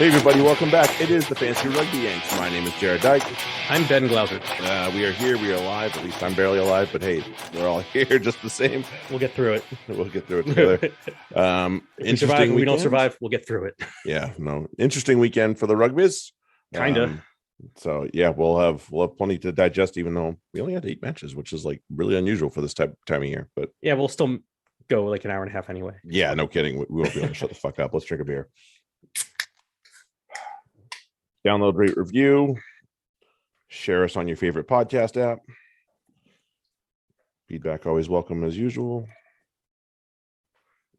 Hey everybody, welcome back. It is the Fantasy Rugby Yanks. My name is Jared Dyke. I'm Ben Glauser. We are here. We are alive. At least I'm barely alive, but hey, we're all here just the same. We'll get through it. We'll get through it together. If we survive, we don't survive, we'll get through it. Yeah, no, interesting weekend for the Rugbies. Kinda. So yeah, we'll have plenty to digest, even though we only had 8 matches, which is like really unusual for this time of year. But yeah, we'll still go like an hour and a half anyway. Yeah, no kidding. We won't be able to shut the fuck up. Let's drink a beer. Download, rate, review. Share us on your favorite podcast app. Feedback always welcome as usual.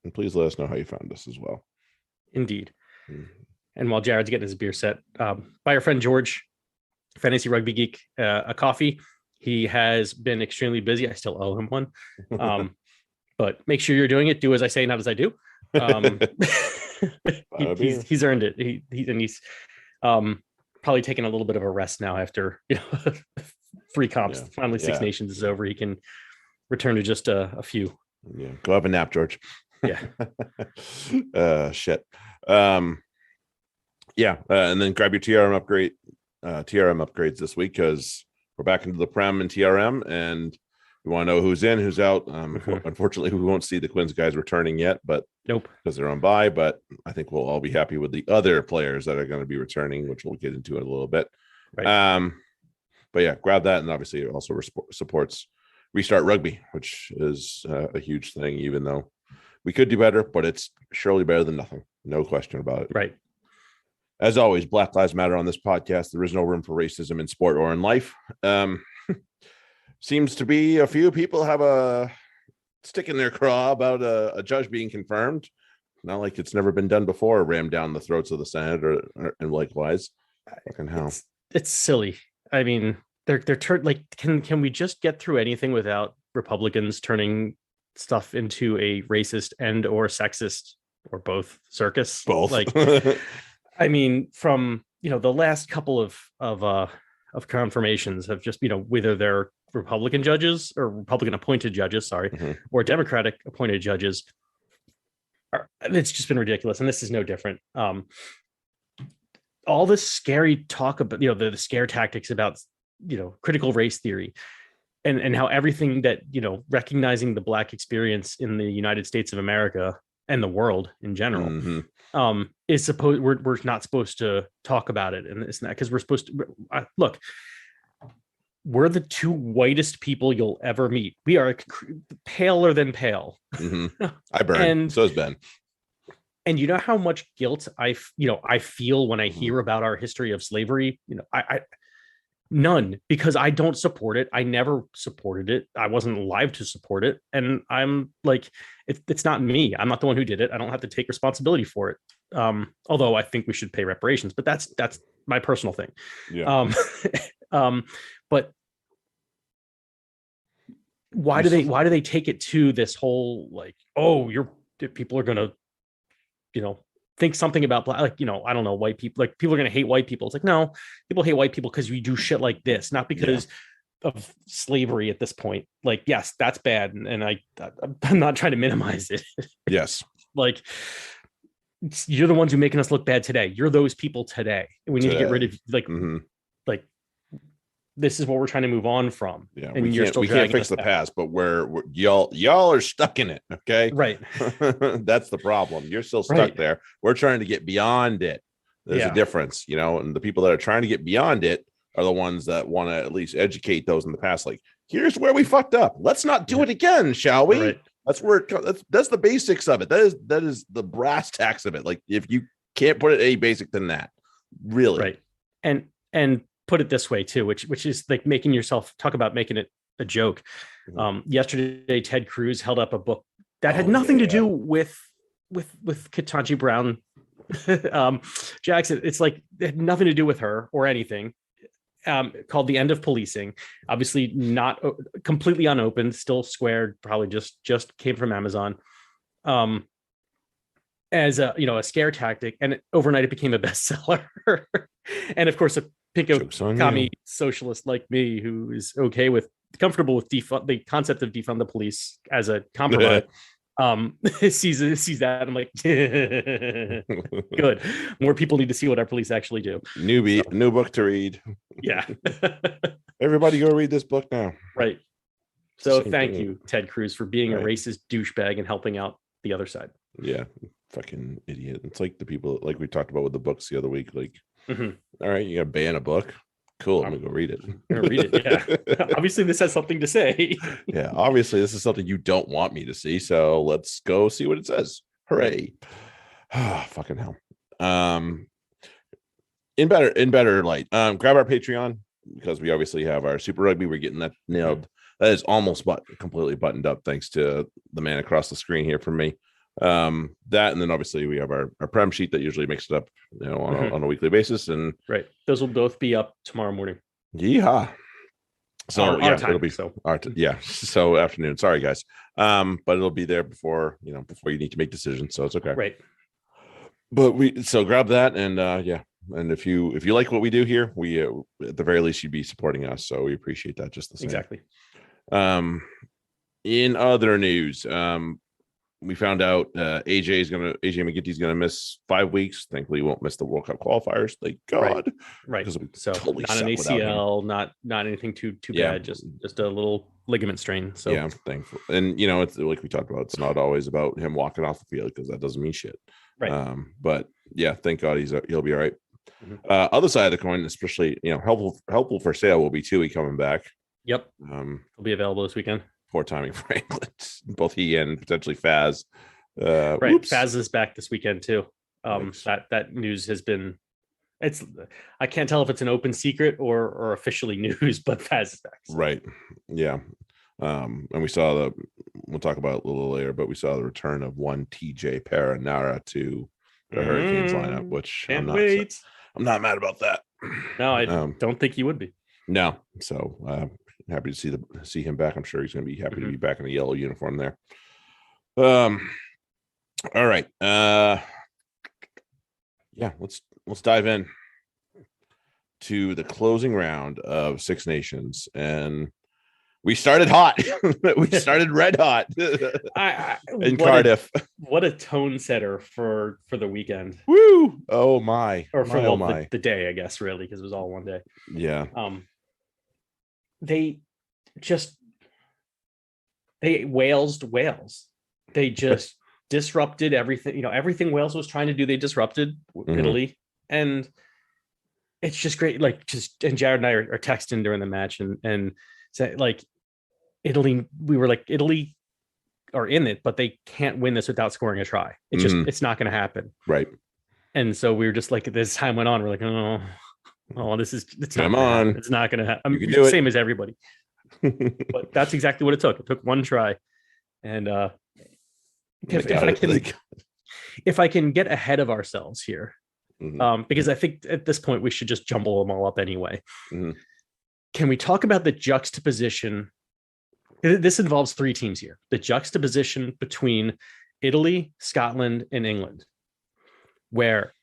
And please let us know how you found us as well. Indeed. And while Jared's getting his beer set, buy our friend George, Fantasy Rugby Geek, a coffee. He has been extremely busy. I still owe him one. But make sure you're doing it. Do as I say, not as I do. He's earned it. He's probably taking a little bit of a rest now after 3 comps. Yeah. Finally, Six Nations is over. He can return to just a few. Yeah, go have a nap, George. Yeah. Shit. And then grab your TRM upgrades this week because we're back into the Prem and TRM, and we want to know who's in, who's out. Unfortunately, we won't see the Quins guys returning yet, but nope, because they're on bye. But I think we'll all be happy with the other players that are going to be returning, which we'll get into in a little bit. Right. But yeah, grab that, and obviously it also supports Restart Rugby, which is a huge thing. Even though we could do better, but it's surely better than nothing. No question about it. Right. As always, Black Lives Matter on this podcast. There is no room for racism in sport or in life. Seems to be a few people have a stick in their craw about a judge being confirmed. Not like it's never been done before, rammed down the throats of the Senate and likewise. Fucking hell. It's silly. I mean, they're can we just get through anything without Republicans turning stuff into a racist and or sexist or both circus? Both. Like, I mean, from the last couple of confirmations have just whether they're Republican judges or Republican appointed judges, or Democratic appointed judges. It's just been ridiculous, and this is no different. All this scary talk about the scare tactics about critical race theory, and how everything that recognizing the Black experience in the United States of America and the world in general is supposed we're not supposed to talk about it, and it's not because we're supposed to look. We're the 2 whitest people you'll ever meet. We are paler than pale. I burn, and so is Ben. And you know how much guilt I feel when I hear about our history of slavery. I none, because I don't support it. I never supported it. I wasn't alive to support it, and I'm like, it's not me. I'm not the one who did it. I don't have to take responsibility for it. Although I think we should pay reparations, but that's my personal thing. Yeah. But why do they take it to this whole like, oh, people are gonna think something about Black, like I don't know, white people, like people are gonna hate white people. It's like, no, people hate white people because we do shit like this, not because of slavery at this point. Like, yes, that's bad, and I'm not trying to minimize it. Yes. Like, you're the ones who making us look bad today. You're those people today. We need to get rid of like this is what we're trying to move on from. Yeah, and we can't fix the past, but we're y'all are stuck in it. Okay, right. That's the problem. You're still stuck there. We're trying to get beyond it. There's a difference, and the people that are trying to get beyond it are the ones that want to at least educate those in the past. Like, here's where we fucked up. Let's not do it again, shall we? Right. That's where that's the basics of it. That is the brass tacks of it. Like, if you can't put it any basic than that, really, right? And put it this way too, which is like making yourself talk about making it a joke. Yesterday, Ted Cruz held up a book that had nothing to do with Ketanji Brown Jackson. It's like it had nothing to do with her or anything. Called The End of Policing. Obviously not completely unopened, still squared, probably just came from Amazon. As a scare tactic, and overnight it became a bestseller. And of course, a pinko commie socialist like me who is comfortable with the concept of defund the police as a compromise sees that. I'm like, good. More people need to see what our police actually do. New book to read. Yeah. Everybody go read this book now. Right. So thank you, Ted Cruz, for being a racist douchebag and helping out the other side. Yeah. Fucking idiot. It's like the people like we talked about with the books the other week. Like, all right, you got to ban a book. Cool. I'm gonna go read it. I'm gonna read it. Yeah. Obviously, this has something to say. Yeah. Obviously, this is something you don't want me to see. So let's go see what it says. Hooray. Fucking hell. In better light. Grab our Patreon because we obviously have our Super Rugby. We're getting that nailed. That is almost completely buttoned up thanks to the man across the screen here from me. That, and then obviously we have our prem sheet that usually makes it up, on a weekly basis. And those will both be up tomorrow morning. Yeah. So our time, it'll be so afternoon. Sorry guys. But it'll be there before you need to make decisions. So it's okay. Right. But grab that and and if you like what we do here, we at the very least you'd be supporting us. So we appreciate that just the same. Exactly. In other news, we found out AJ McGinty's gonna miss 5 weeks. Thankfully, he won't miss the World Cup qualifiers. Thank God. Right. So totally not an ACL, not anything too bad. Just a little ligament strain. So yeah, thankful. And it's like we talked about. It's not always about him walking off the field because that doesn't mean shit. Right. But yeah, thank God he'll be all right. Other side of the coin, especially helpful for sale will be Tui coming back. Yep. He'll be available this weekend. Poor timing for England. Both he and potentially Faz. Right. Whoops. Faz is back this weekend too. That news has been. I can't tell if it's an open secret or officially news, but Faz is back. So. Right. Yeah. And we saw we'll talk about it a little later, but we saw the return of one TJ Perenara to the Hurricanes lineup, which I'm not mad about that. No, I don't think you would be. No. So happy to see him back. I'm sure he's going to be happy to be back in a yellow uniform there. All right. Let's dive in to the closing round of Six Nations, and we started hot. We started red hot in Cardiff. What a tone setter for the weekend. Woo! Oh my! Or for the day, I guess, really, because it was all one day. Yeah. They Wales. They just disrupted everything. Everything Wales was trying to do, they disrupted Italy, and it's just great. And Jared and I are texting during the match and say Italy. We were like, Italy are in it, but they can't win this without scoring a try. It's not going to happen. Right. And so we were just like, as time went on, we're like, it's come on, it's not going to happen. You can do it. Same as everybody. But that's exactly what it took. It took one try. And if I can get ahead of ourselves here, because I think at this point we should just jumble them all up anyway. Can we talk about the juxtaposition? This involves 3 teams here. The juxtaposition between Italy, Scotland, and England, where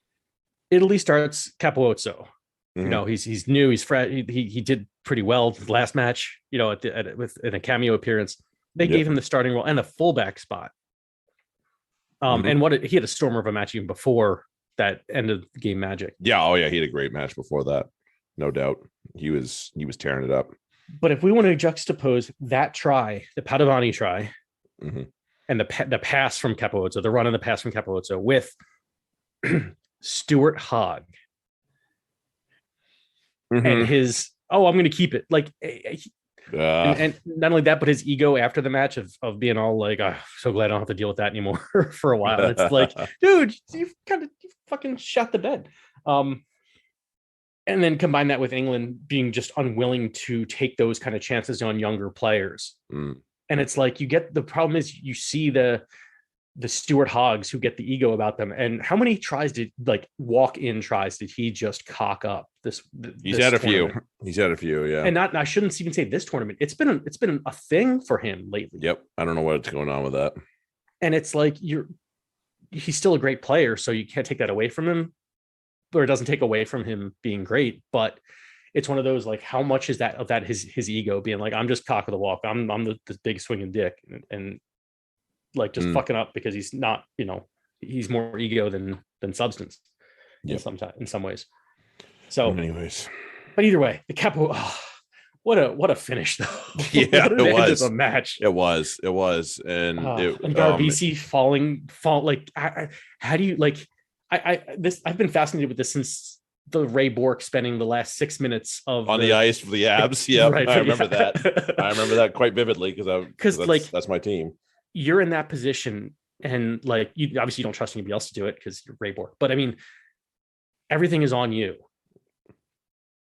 Italy starts Capozzo. He's new. He's fresh. He did pretty well last match. In a cameo appearance, they gave him the starting role and the fullback spot. And he had a stormer of a match even before that end of the game magic. Yeah. Oh yeah. He had a great match before that. No doubt. He was tearing it up. But if we want to juxtapose that try, the Padovani try, and the pass from Capozzo, the run and the pass from Capozzo with Stuart Hogg and his, I'm going to keep it. And not only that, but his ego after the match of being all like, so glad I don't have to deal with that anymore for a while. And it's like, dude, you fucking shot the bed. And then combine that with England being just unwilling to take those kind of chances on younger players. And it's like, the problem is you see the Stuart Hoggs who get the ego about them. And how many tries walk-in tries did he just cock up He's had a few. He's had a few. Yeah. And I shouldn't even say this tournament. It's been a thing for him lately. Yep. I don't know what's going on with that. And it's like, he's still a great player. So you can't take that away from him, or it doesn't take away from him being great, but it's one of those, like, how much is that of that his ego being like, I'm just cock of the walk. I'm the big swinging dick. And like just fucking up because he's not, he's more ego than substance in some ways. So anyways, but either way, the Capo, what a finish though. Yeah, it was a match. It was, and Garbisi fall like how do you like I've been fascinated with this since the Ray Bork spending the last 6 minutes on the ice for the Abs. Yeah, right, I remember that. I remember that quite vividly because that's my team. You're in that position, and like you obviously don't trust anybody else to do it because you're Ray Bork. But I mean, everything is on you.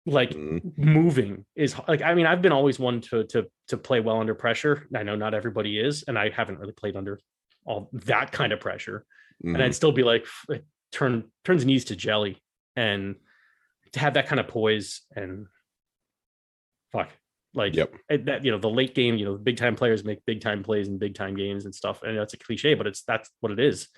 Like moving is like, I mean, I've been always one to play well under pressure. I know not everybody is, and I haven't really played under all that kind of pressure. And I'd still be like, turns knees to jelly, and to have that kind of poise and fuck, like that, the late game, big time players make big time plays in big time games and stuff. And that's a cliche, but that's what it is.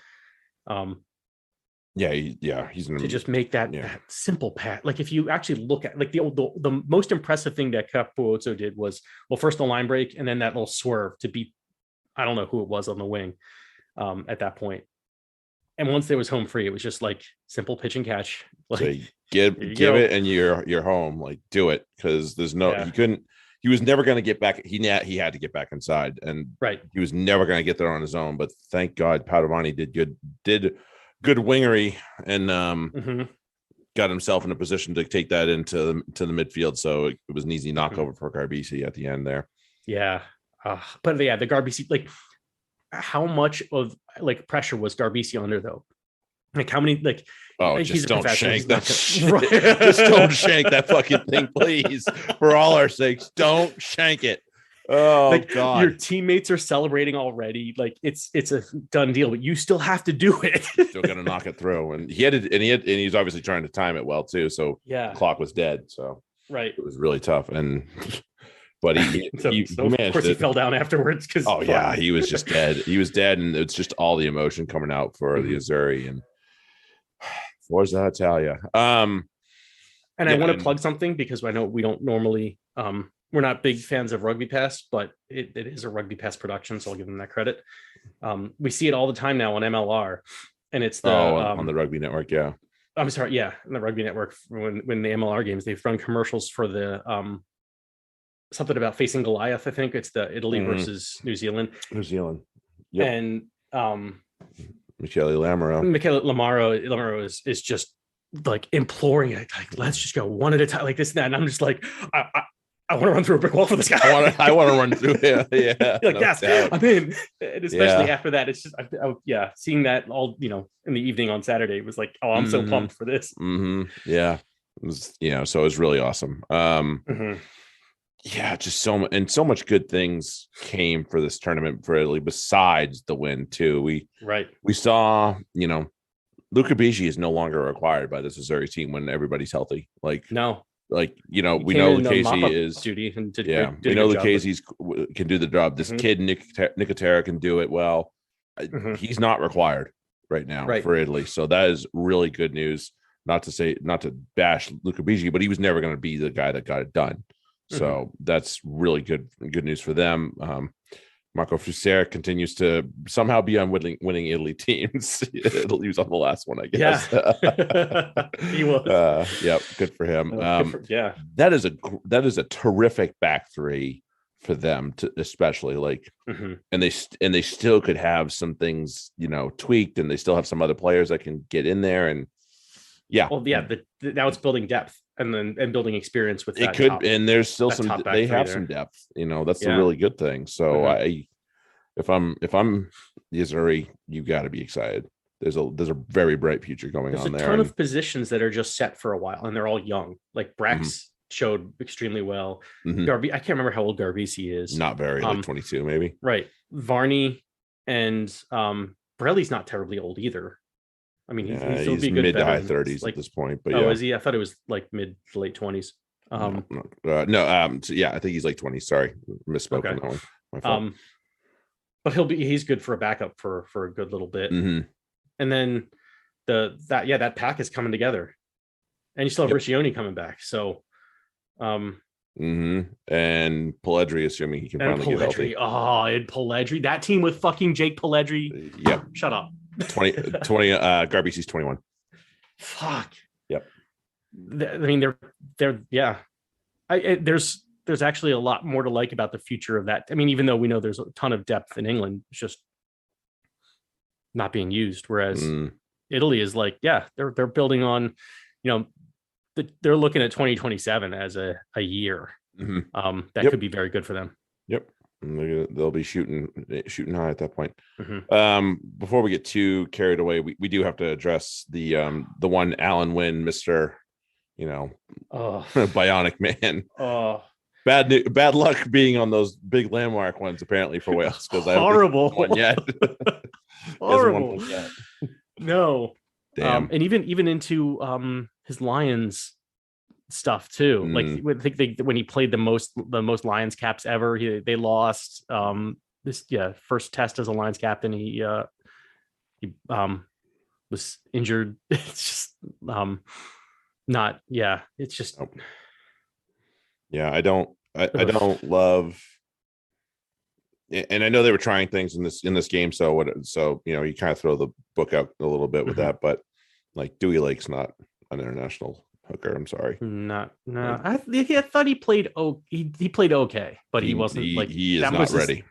He's to just make that simple pat. Like if you actually look at like the most impressive thing that Capozzo did was, well, first the line break and then that little swerve to beat, I don't know who it was on the wing at that point. And once there was home free, it was just like simple pitch and catch. Like so give it and you're home. Like do it, because there's he was never going to get back. He had to get back inside, and he was never going to get there on his own. But thank God Padovani did good wingery and got himself in a position to take that into the midfield. So it was an easy knockover for Garbisi at the end there. Yeah. But the Garbisi, like how much of like pressure was Garbisi under though? Like how many, like, just don't shank that just don't shank that fucking thing, please. For all our sakes, don't shank it. Oh, like, God. Your teammates are celebrating already. Like it's a done deal, but you still have to do it. Still gonna knock it through. And he's obviously trying to time it well too. So the clock was dead. So it was really tough. And but he managed. Of course, he fell down afterwards because he was just dead. He was dead, and it's just all the emotion coming out for the Azzurri and Forza Italia. And I want to plug something because I know we don't normally we're not big fans of Rugby Pass, but it is a Rugby Pass production, so I'll give them that credit. We see it all the time now on MLR, and it's on the Rugby Network. Yeah, I'm sorry, on the Rugby Network when the MLR games they've run commercials for the something about facing Goliath. I think it's the Italy versus New Zealand. Yep. And Michele Lamaro is just like imploring it, like let's just go one at a time, like this and that. And I'm just like, I want to run through a brick wall for this guy. I want to run through it. Yeah. Like, yes, I'm in. And especially after that, it's just, seeing that all, in the evening on Saturday was like, oh, I'm so pumped for this. Yeah. It was, so it was really awesome. Yeah, just so much good things came for this tournament for Italy besides the win too. We saw, Luca Bigi is no longer required by this Azzurri team when everybody's healthy. Like no. Like, we know Lucchese is duty and we know Lucchese can do the job. This kid Nicotera can do it well. He's not required right now for Italy, so that is really good news. Not to bash Luca Bigi, but he was never going to be the guy that got it done. So that's really good news for them. Marco Fusser continues to somehow be on winning Italy teams. He was on the last one, I guess. Yeah. He was. Good for him. That is a terrific back three for them, especially like, and they still could have some things tweaked, and they still have some other players that can get in there and. Yeah. Well, now it's building depth and building experience with that. It could, and there's still some. They have some depth. That's the really good thing. So if I'm the Azzurri, you got to be excited. There's a very bright future going on there. There's a ton of positions that are just set for a while, and they're all young. Like Brax showed extremely well. Garvey, I can't remember how old Garbisi is. Not very, like 22 maybe. Right. Varney and Borelli's not terribly old either. I mean, he's mid to high 30s at this point. But is he? I thought it was like mid to late 20s. I think he's like 20. Sorry, misspoke on that one. My fault. But he's good for a backup for a good little bit. And then that pack is coming together, and you still have Riccioni coming back. So, And Pelledri, assuming he can finally get healthy. Oh, and Pelledri, that team with fucking Jake Pelledri. Yep. Shut up. 20 Garby's 21. Fuck. Yep. I mean, they're yeah. There's actually a lot more to like about the future of that. I mean, even though we know there's a ton of depth in England, it's just not being used. Whereas Italy is like, yeah, they're building on, they're looking at 2027 as a year that could be very good for them. Yep. They'll be shooting high at that point. Before we get too carried away, we do have to address the one Alan Wynn, Mr. Bionic Man. Bad luck being on those big landmark ones apparently for Wales, because I haven't seen one yet. Horrible. No. Damn. And even into his Lions stuff too. Like I think when he played the most Lions caps ever, they lost. First test as a Lions captain, he was injured. It's just it's just I don't love, and I know they were trying things in this game, so you kind of throw the book out a little bit with that, but like Dewey Lake's not an international hooker. I'm sorry. No. I thought he played he played okay, but he wasn't he is not ready.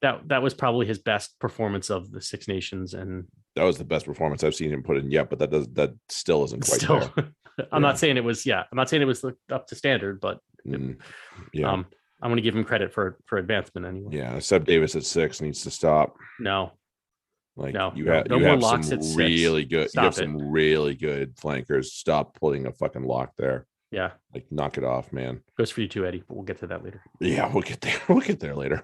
That was probably his best performance of the Six Nations, and that was the best performance I've seen him put in yet, but that still isn't quite there. I'm not saying it was up to standard, but I'm going to give him credit for advancement anyway. Yeah, Seb Davis at 6 needs to stop. No. You have some really good. You have some really good flankers. Stop putting a fucking lock there. Yeah, like knock it off, man. Goes for you too, Eddie. But we'll get to that later. Yeah, we'll get there. We'll get there later.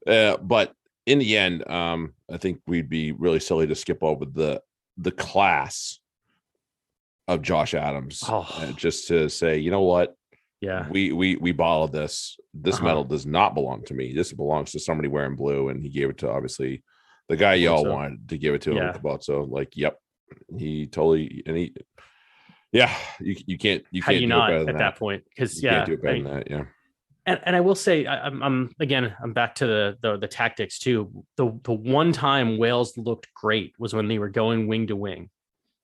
But in the end, I think we'd be really silly to skip over the class of Josh Adams, just to say, you know what? Yeah, we bottled this. This medal does not belong to me. This belongs to somebody wearing blue, and he gave it to obviously the guy y'all wanted to give it to him. So like, yep, he totally you can't how do you not at that point, because can't do it better than that. And I will say, I'm back to the tactics too. The one time Wales looked great was when they were going wing to wing.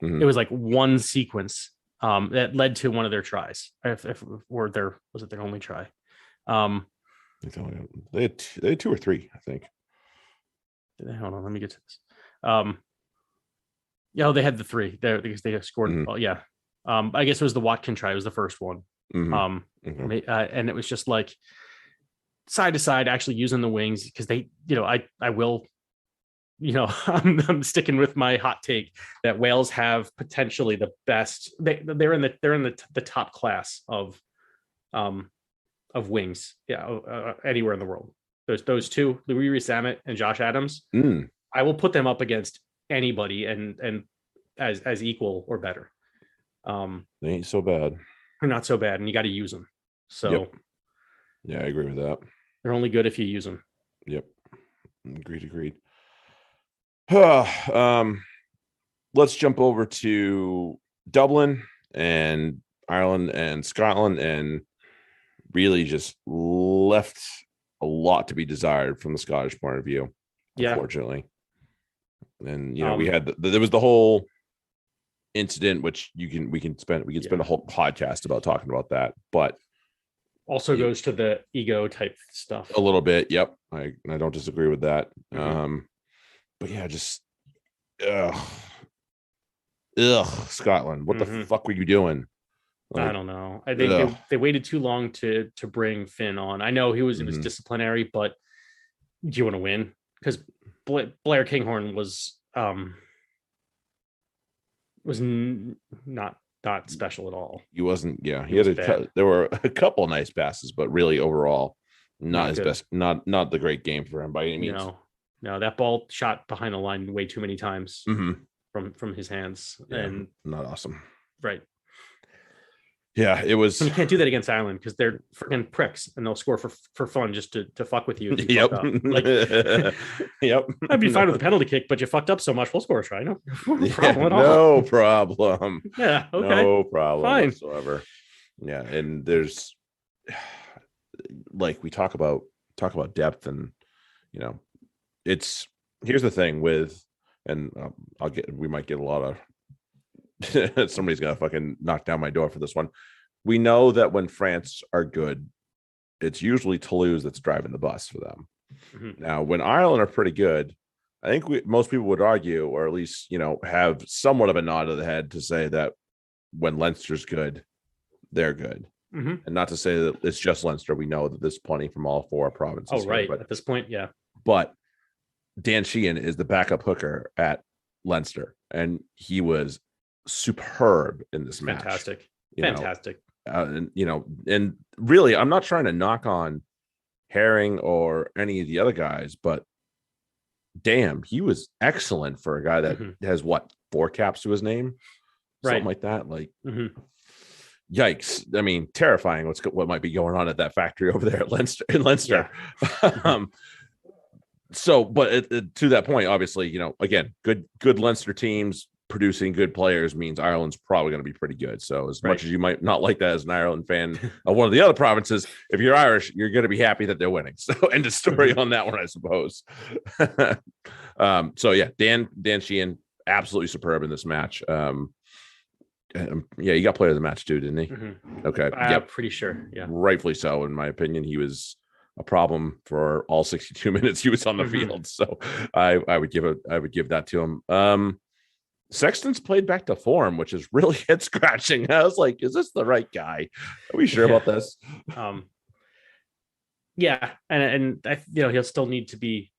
It was like one sequence that led to one of their tries. Was it their only try? They had 2 or 3, I think. Hold on, let me get to this. They had the 3 there because they scored. Well, yeah. I guess it was the Watkin try. It was the first one. And it was just like side to side, actually using the wings, because they, I will, I'm sticking with my hot take that Wales have potentially the best. They're in the top class of wings. Anywhere in the world. Those two, Louis Rees-Zammit and Josh Adams. I will put them up against anybody and as equal or better. They ain't so bad. They're not so bad, and you got to use them. So, yeah, I agree with that. They're only good if you use them. Yep, agreed. Let's jump over to Dublin and Ireland and Scotland, and really just left a lot to be desired from the Scottish point of view. Unfortunately, and we had there was the whole incident, which we can spend a whole podcast about talking about that, but also goes to the ego type stuff a little bit. Yep, I don't disagree with that. But yeah, just Scotland, what the fuck were you doing? I don't know. I think they waited too long to bring Finn on. I know it was disciplinary, but do you want to win? Because Blair Kinghorn was not special at all. He wasn't. Yeah, he had there were a couple nice passes, but really overall, not his best. Not the great game for him by any means. No, that ball shot behind the line way too many times from his hands, and not awesome. Right. Yeah, it was. And you can't do that against Ireland because they're freaking pricks and they'll score for fun just to fuck with you. Yep. Yep. I'd be fine with a penalty kick, but you fucked up so much. We'll score a try. No problem at all. No problem. Yeah. Okay. No problem whatsoever. Yeah, and there's like we talk about depth, and you know, it's here's the thing with, and we might get a lot of somebody's gonna fucking knock down my door for this one. We know that when France are good, it's usually Toulouse that's driving the bus for them. Mm-hmm. Now, when Ireland are pretty good, I think most people would argue, or at least, you know, have somewhat of a nod of the head to say that when Leinster's good, they're good. Mm-hmm. And not to say that it's just Leinster. We know that there's plenty from all four provinces. Oh, right. At this point, yeah. But Dan Sheehan is the backup hooker at Leinster, and he was superb in this match. Fantastic. And you know, and really, I'm not trying to knock on Herring or any of the other guys, but damn, he was excellent for a guy that has 4 caps to his name, something like that. Like, yikes! I mean, terrifying. What might be going on at that factory over there at Leinster. Yeah. So, but to that point, obviously, you know, again, good Leinster teams producing good players means Ireland's probably going to be pretty good. So as much as you might not like that as an Ireland fan of one of the other provinces, if you're Irish, you're going to be happy that they're winning. So end of story on that one, I suppose. So yeah, Dan Sheehan, absolutely superb in this match. Yeah, he got player of the match too, didn't he? Mm-hmm. Okay. Yeah, pretty sure. Yeah. Rightfully so. In my opinion, he was a problem for all 62 minutes he was on the field. So I would give that to him. Sexton's played back to form, which is really head scratching. I was like, is this the right guy? Are we sure about this? Yeah. And I, you know, he'll still need to be,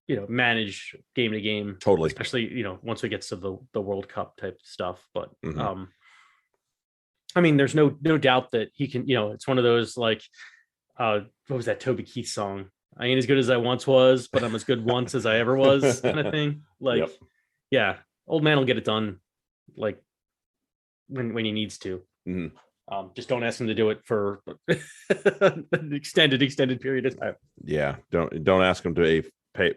you know, manage game to game. Totally. Especially, you know, once we get to the World Cup type stuff. But, I mean, there's no doubt that he can, you know, it's one of those, like, what was that Toby Keith song? I ain't as good as I once was, but I'm as good once as I ever was, kind of thing. Like, yeah, old man will get it done, like when he needs to. Mm-hmm. Just don't ask him to do it for an extended period of time. Yeah, don't ask him to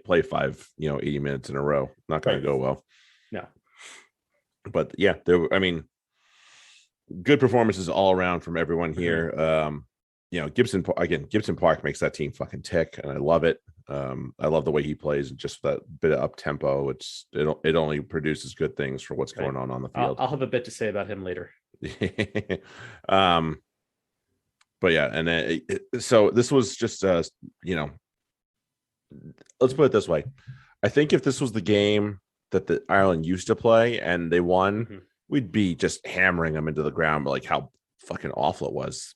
play 5, 80 minutes in a row. Not going to go well. Yeah, but yeah, I mean, good performances all around from everyone here. Mm-hmm. Gibson Park makes that team fucking tick, and I love it. I love the way he plays, and just that bit of up tempo. It only produces good things for what's going on the field. I'll have a bit to say about him later. But yeah, and so this was just let's put it this way. I think if this was the game that the Ireland used to play and they won, we'd be just hammering them into the ground, like how fucking awful it was.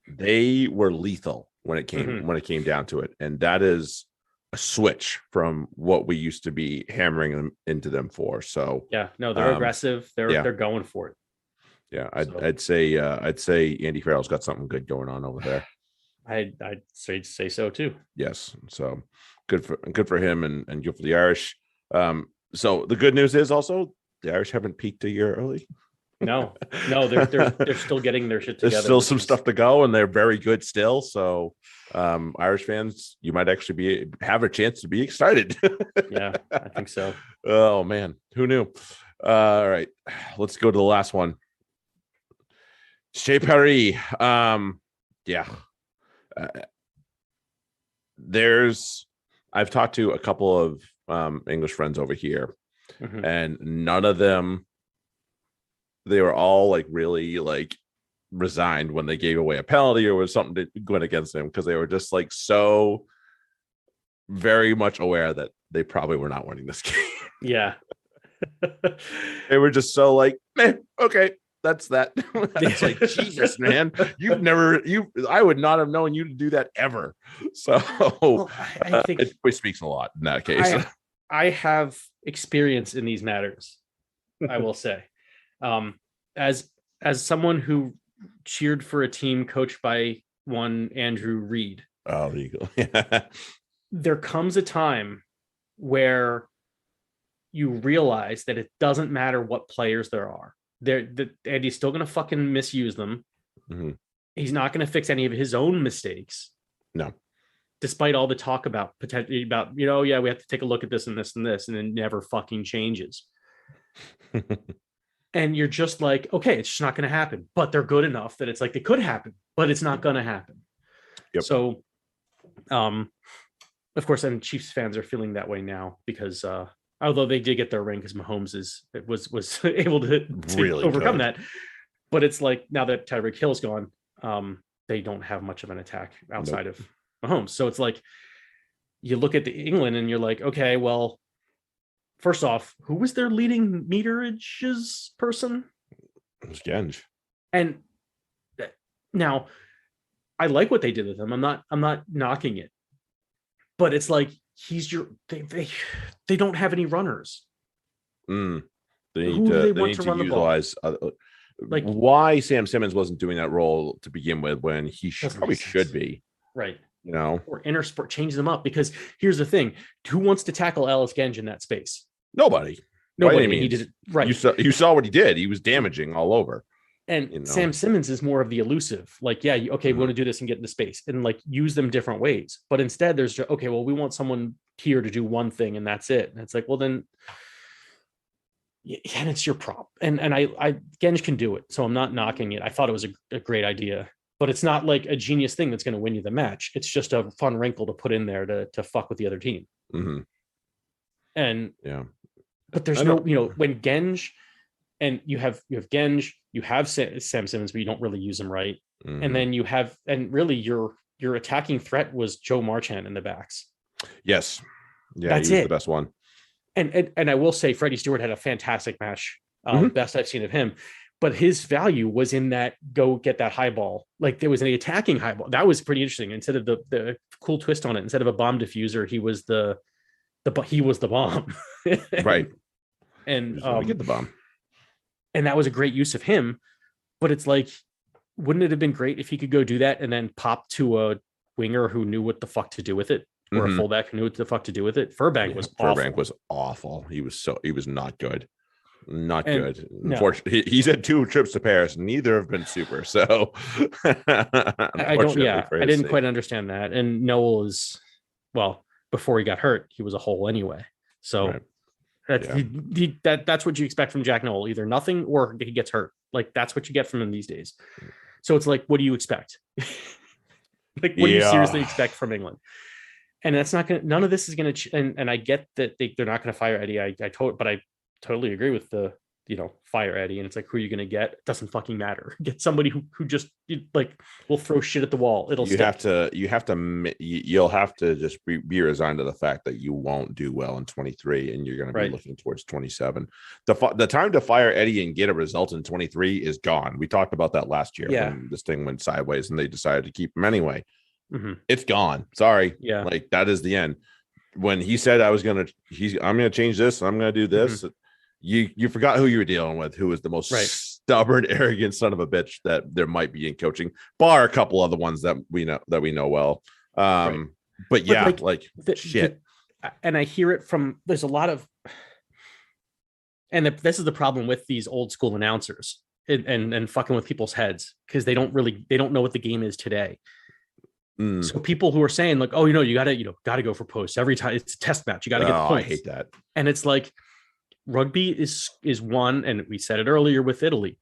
They were lethal when it came down to it, and that is a switch from what we used to be hammering them into them for. So yeah, no, they're aggressive. They're going for it. Yeah, I'd say Andy Farrell's got something good going on over there. I'd say so too. Yes, so good for him and good for the Irish. So the good news is also the Irish haven't peaked a year early. No, they're still getting their shit together. There's still some stuff to go, and they're very good still. So, Irish fans, you might actually have a chance to be excited. Yeah, I think so. Oh man, who knew? All right, let's go to the last one. Chez Paris. Yeah. I've talked to a couple of English friends over here, and none of them. They were all like really like resigned when they gave away a penalty or was something going against them, because they were just like so very much aware that they probably were not winning this game. Yeah. They were just so like, okay, that's that. It's like, Jesus, man, I would not have known you to do that ever. So I think it speaks a lot in that case. I have experience in these matters, I will say. As someone who cheered for a team coached by one Andrew Reid. Oh, there you go. There comes a time where you realize that it doesn't matter what players there are. Andy's still going to fucking misuse them. Mm-hmm. He's not going to fix any of his own mistakes. No. Despite all the talk about potentially about, we have to take a look at this and this and this, and it never fucking changes. And you're just like, okay, it's just not going to happen. But they're good enough that it's like, it could happen, but it's not going to happen. Yep. So, of course, and Chiefs fans are feeling that way now because although they did get their ring because Mahomes was able to really overcome good. that. But it's like now that Tyreek Hill's gone, they don't have much of an attack outside of Mahomes. So it's like you look at the England and you're like, okay, well, first off, who was their leading meterages person? It was Genge. And now I like what they did with him. I'm not knocking it. But it's like they don't have any runners. They need to utilize like why Sam Simmons wasn't doing that role to begin with when he probably should be. Right. Or Intersport, change them up, because here's the thing: who wants to tackle Ellis Genge in that space? Nobody. He did it right. You saw what he did. He was damaging all over. And Sam Simmons is more of the elusive. Like, we want to do this and get into space and like use them different ways. But instead, there's just, okay, well, we want someone here to do one thing and that's it. And it's like, well, then, and it's your prop. And I Genge can do it, so I'm not knocking it. I thought it was a great idea. But it's not like a genius thing that's going to win you the match. It's just a fun wrinkle to put in there to fuck with the other team. Mm-hmm. And but there's no, when Genge, and you have Genge, you have Sam Simmons, but you don't really use him right. Mm-hmm. And then you have, and really your attacking threat was Joe Marchand in the backs. Yes. Yeah, that's the best one. And I will say Freddie Stewart had a fantastic match. Best I've seen of him. But his value was in that go get that high ball. Like there was an attacking high ball. That was pretty interesting. Instead of the cool twist on it, instead of a bomb diffuser, he was the bomb. Right. And we get the bomb. And that was a great use of him. But it's like, wouldn't it have been great if he could go do that and then pop to a winger who knew what the fuck to do with it? Or a fullback who knew what the fuck to do with it? Furbank was awful. Furbank was awful. He was not good. Not good. Unfortunately, he's had 2 trips to Paris. Neither have been super. So I didn't quite understand that. And Noel is, well, before he got hurt, he was a hole anyway. So that's what you expect from Jack Noel. Either nothing or he gets hurt. Like that's what you get from him these days. So it's like, what do you expect? Like, what do you seriously expect from England? And that's not going to, none of this is going to, and I get that they're not going to fire Eddie. But I totally agree with the, fire Eddie. And it's like, who are you going to get? It doesn't fucking matter. Get somebody who just like will throw shit at the wall. You'll have to just be resigned to the fact that you won't do well in 23 and you're going to be looking towards 27. The time to fire Eddie and get a result in 23 is gone. We talked about that last year when this thing went sideways and they decided to keep him anyway. Mm-hmm. It's gone. Sorry. Yeah. Like that is the end. When he said I'm going to change this, I'm going to do this. Mm-hmm. You forgot who you were dealing with, who was the most stubborn, arrogant son of a bitch that there might be in coaching, bar a couple other ones that we know well. But yeah, shit. And I hear it from, there's a lot of, and this is the problem with these old school announcers and fucking with people's heads, because they don't know what the game is today. So people who are saying like, oh, you gotta go for posts every time it's a test match. You gotta get the points. I hate that. And it's like, rugby is won, and we said it earlier with Italy.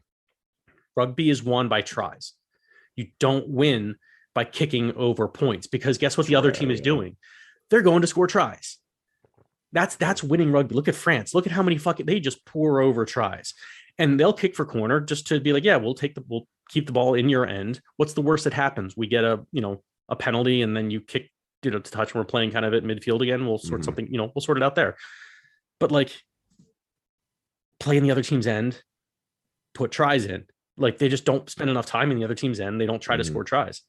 Rugby is won by tries. You don't win by kicking over points, because guess what the other team is doing? They're going to score tries. That's winning rugby. Look at France. Look at how many they just pour over tries, and they'll kick for corner just to be like, yeah, we'll keep the ball in your end. What's the worst that happens? We get a penalty, and then you kick to touch, and we're playing kind of at midfield again. We'll sort something. We'll sort it out there. But like, play in the other team's end, put tries in. Like they just don't spend enough time in the other team's end. They don't try to score tries.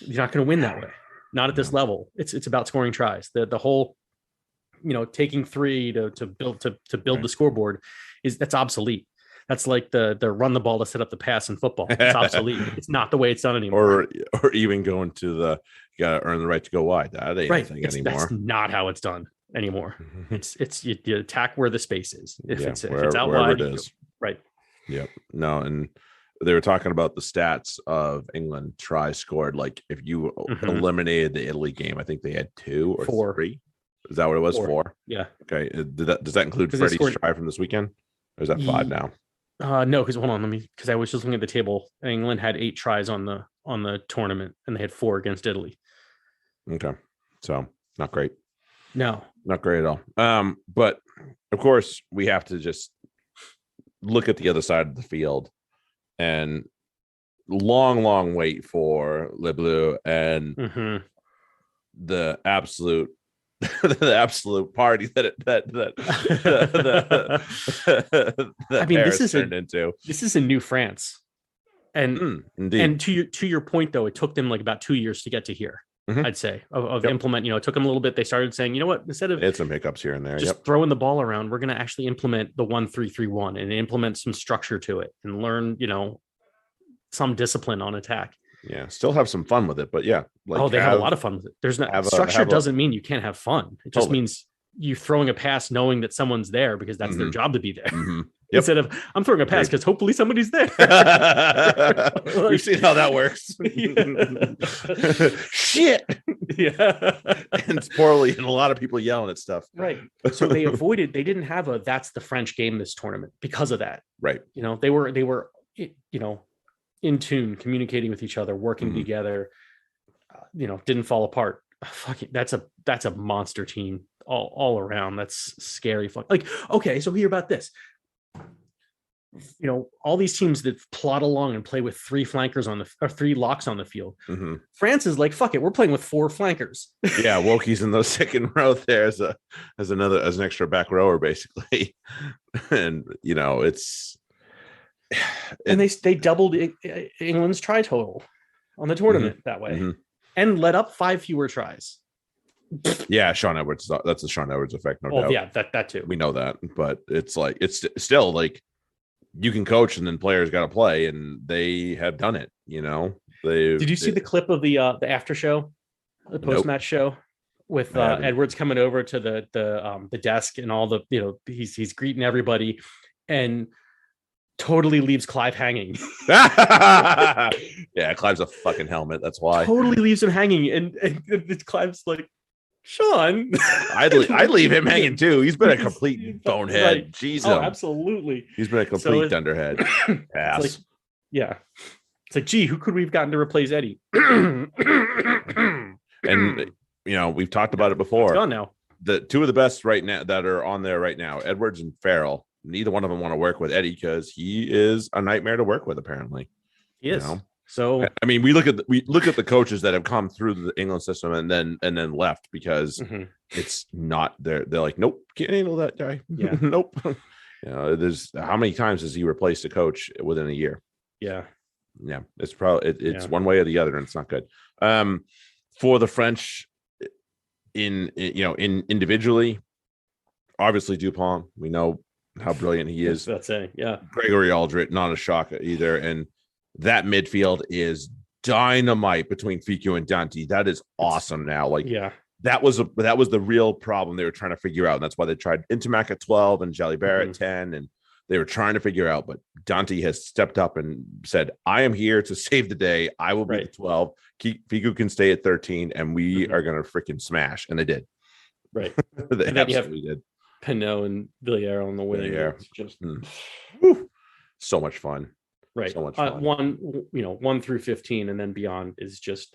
You're not going to win that way. Not at this level. It's about scoring tries. The whole, taking 3 to build the scoreboard that's obsolete. That's like the run the ball to set up the pass in football. It's obsolete. It's not the way it's done anymore. Or even going to you got to earn the right to go wide. That ain't anything anymore. That's not how it's done anymore. It's you attack where the space is. If it's out wide, it is. Right. Yep. No, and they were talking about the stats of England tries scored. Like if you eliminated the Italy game, I think they had 2 or 3. Is that what it was? 4. Yeah. Okay. Does that include Freddie's try from this weekend? Or is that 5 now? No, because hold on, because I was just looking at the table. England had 8 tries on the tournament, and they had 4 against Italy. Okay, so not great. No, not great at all. But of course, we have to just look at the other side of the field, and long wait for Le Bleu and the absolute the absolute party that I mean, Paris turned into. This is a new France, and indeed. To your point though, it took them like about 2 years to get to here. I'd say of implement. It took them a little bit. They started saying, you know what, instead of they had some hiccups here and there, just throwing the ball around, we're going to actually implement the 1-3-3-1 and implement some structure to it and learn, some discipline on attack. Yeah, still have some fun with it, but yeah, they have a lot of fun with it. There's no structure doesn't mean you can't have fun. It just means you throwing a pass knowing that someo's there because that's their job to be there. Instead of I'm throwing a pass because hopefully somebody's there. We've seen how that works. Shit. Yeah. And it's poorly, and a lot of people yelling at stuff. Right. So they didn't have that's the French game this tournament because of that. Right. They were in tune, communicating with each other, working together, didn't fall apart. That's a monster team all around. That's scary. Like, okay, so hear about this. All these teams that plod along and play with 3 flankers or 3 locks on the field. France is like, fuck it, we're playing with 4 flankers. Yeah, Wokie's in the second row there as an extra back rower, basically. And it's and they doubled England's try total on the tournament that way, and let up 5 fewer tries. Yeah, Sean Edwards. That's the Sean Edwards effect, no doubt. Yeah, that too. We know that, but it's like it's still like you can coach, and then players got to play, and they have done it. Did you see the clip of the after show, the post match show, with Edwards coming over to the desk and all the he's greeting everybody, and totally leaves Clive hanging. Yeah, Clive's a fucking helmet. That's why. Totally leaves him hanging, and Clive's like, Sean, I'd leave him hanging too. He's been a complete bonehead. Right. Jesus. Oh, absolutely. He's been a complete dunderhead. Pass. It's like, gee, who could we've gotten to replace Eddie? And we've talked about it before. It's gone now. The 2 of the best right now that are on there right now, Edwards and Farrell. Neither one of them want to work with Eddie because he is a nightmare to work with. Apparently, he is. So I mean, we look at the coaches that have come through the England system and then left because it's not there. They're like, nope, can't handle that guy. Yeah, nope. There's how many times has he replaced a coach within a year? Yeah. It's probably it's one way or the other, and it's not good. For the French, in individually, obviously Dupont, we know how brilliant he is. That's it. Yeah. Gregory Aldrit, not a shock either. And that midfield is dynamite between Fiku and Dante. That is awesome now. Like, that was the real problem they were trying to figure out. And that's why they tried Intermac at 12 and Jalibert at 10. And they were trying to figure out, but Dante has stepped up and said, I am here to save the day. I will be at 12. Fiku can stay at 13 and we are going to freaking smash. And they did. Right. They absolutely did. Pinot and Villiers on the winning. It's just so much fun. Right. So much fun. 1 through 15 and then beyond is just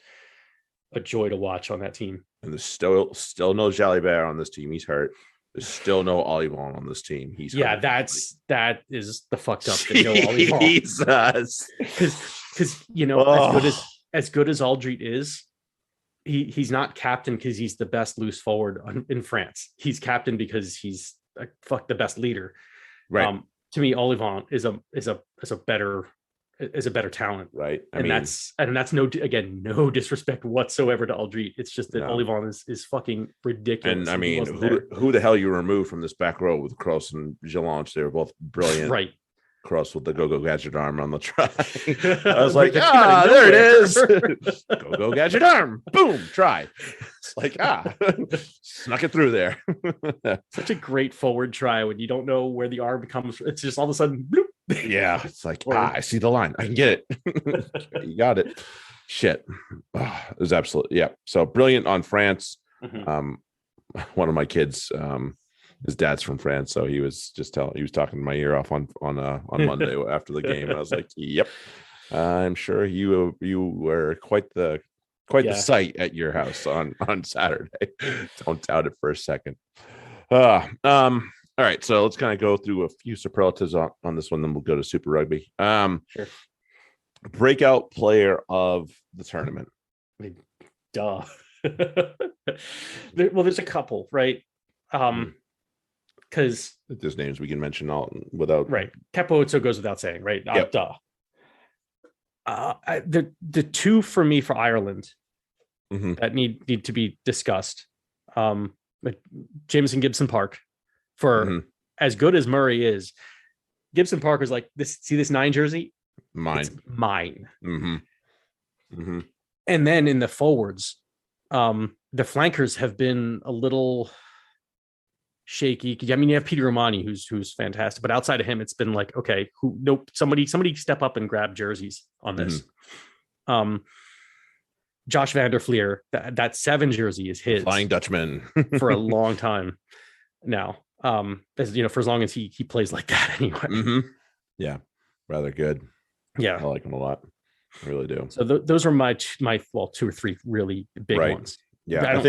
a joy to watch on that team. And there's still no Jalibert on this team. He's hurt. There's still no Olivon on this team. He's hurt. That is the fucked up thing. No Olivon. Jesus. Because as good as Aldrit is, he's not captain because he's the best loose forward in France. He's captain because he's the best leader. Right. To me, Olivon is a better talent. Right. That's no disrespect whatsoever to Aldrit. It's just that Olivon is fucking ridiculous. And I mean, who the hell you remove from this back row with Kroos and Jelange? They were both brilliant. Right. Cross with the go-go gadget arm on the try. I was like, there it is. Go-go gadget arm. Boom, try. It's like, snuck it through there. Such a great forward try when you don't know where the arm comes from. It's just all of a sudden, bloop. Yeah, it's like, I see the line. I can get it. You got it. Shit. It was absolutely, So brilliant on France. One of my kids, his dad's from France, so he was talking my ear off on Monday after the game. I was like, "Yep, I'm sure you were quite the sight at your house on Saturday." Don't doubt it for a second. All right, so let's kind of go through a few superlatives on this one, then we'll go to Super Rugby. Sure. Breakout player of the tournament. I mean, duh. There's a couple, right? Because there's names we can mention all without. Right. Capo goes without saying, right? Yep. Duh. The two for me for Ireland that need to be discussed. Like Jameson Gibson Park, for as good as Murray is, Gibson Park was like, this 9 jersey, it's mine. And then in the forwards, the flankers have been a little shaky. I mean, you have Peter Romani, who's fantastic, but outside of him, it's been like, okay, somebody step up and grab jerseys on this. Josh van der Fleer, that 7 jersey is his, Flying Dutchman, for a long time now. As you know, for as long as he plays like that anyway. Yeah, rather good. Yeah, I like him a lot. I really do. So those are my 2 or 3 really big ones. Yeah,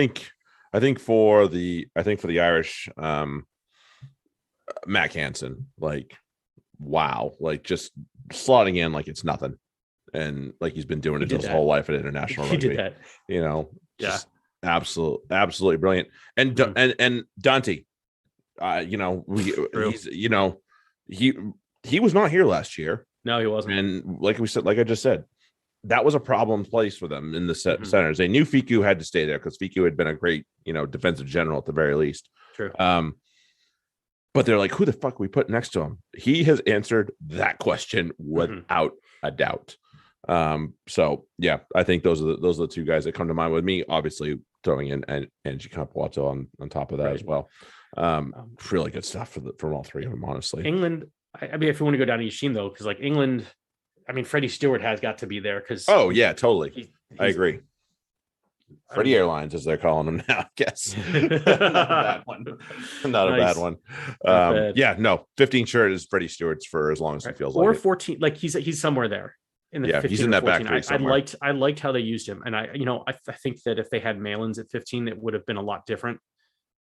I think for the Irish, Mac Hansen, like, wow, like just slotting in like it's nothing, and like he's been doing it his whole life at international rugby. He did that, you know. Yeah, absolutely brilliant. And and Dante, you know, he was not here last year. No, he wasn't. And like I just said, that was a problem place for them in the centers. They knew Fiku had to stay there because Fiku had been a great, defensive general at the very least. True. But they're like, who the fuck we put next to him? He has answered that question without a doubt. So yeah, I think those are the 2 guys that come to mind with me. Obviously, throwing in Angie Capuato on top of that as well. Really good stuff from all 3 of them, honestly. England. I mean, if you want to go down to Yashin though, because like England, I mean, Freddie Stewart has got to be there because. Oh yeah, totally. I agree. Freddie Airlines, as they're calling them now, I guess. Not a bad one. Not a bad one. Yeah, no, 15 shirt is Freddie Stewart's for as long as it feels like. Or 14, like he's somewhere there in the 15 he's in that back 3 somewhere. I liked how they used him, and I think that if they had Malins at 15, it would have been a lot different.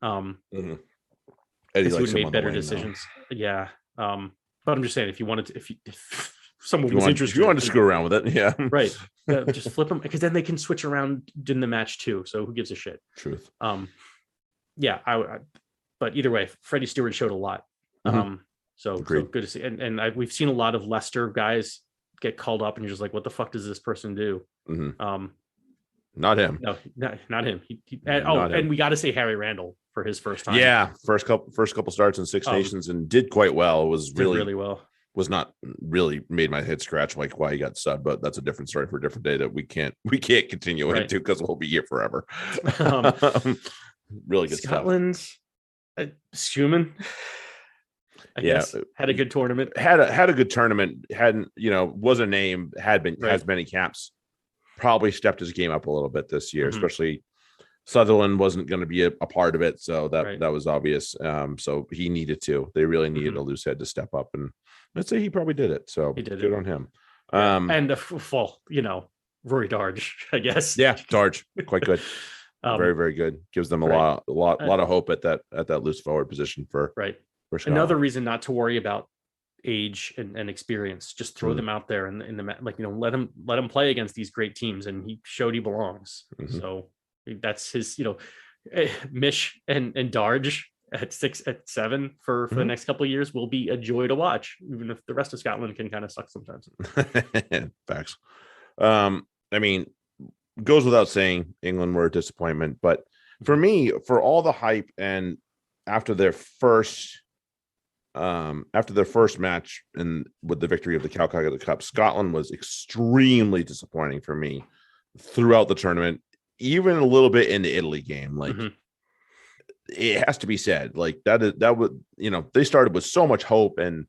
Eddie would have made better decisions. Though. Yeah. But I'm just saying, if someone was interested, if you want to screw around with it, yeah, right, just flip them, because then they can switch around in the match too. So who gives a shit? Truth. Yeah, but either way, Freddie Stewart showed a lot. So good to see, and we've seen a lot of Leicester guys get called up, and you're just like, what the fuck does this person do? Not him. No, not him. And we got to say Harry Randall for his first time. Yeah, first couple starts in Six Nations and did quite well. It was really well. Was not really made my head scratch like why he got subbed, but that's a different story for a different day that we can't continue into because we'll be here forever. Really good Scotland, stuff. Schumann. I guess had a good tournament. Had a good tournament. Hadn't was a name. Has many caps. Probably stepped his game up a little bit this year, especially Sutherland wasn't going to be a part of it, so that was obvious. So he needed to. They really needed a loose head to step up, and let's say he probably did it. So he did good on him. And Rory Darge, I guess. Yeah, Darge, quite good. Very, very good. Gives them a lot of hope at that loose forward position for Another reason not to worry about age and experience. Just throw them out there in the let him play against these great teams, and he showed he belongs. So that's his Mish and Darge at 6 at 7 for the next couple of years will be a joy to watch, even if the rest of Scotland can kind of suck sometimes. Facts. I mean, goes without saying England were a disappointment, but for me, for all the hype and after their first match and with the victory of the Calcutta Cup, Scotland was extremely disappointing for me throughout the tournament, even a little bit in the Italy game. Like it has to be said, like that would they started with so much hope, and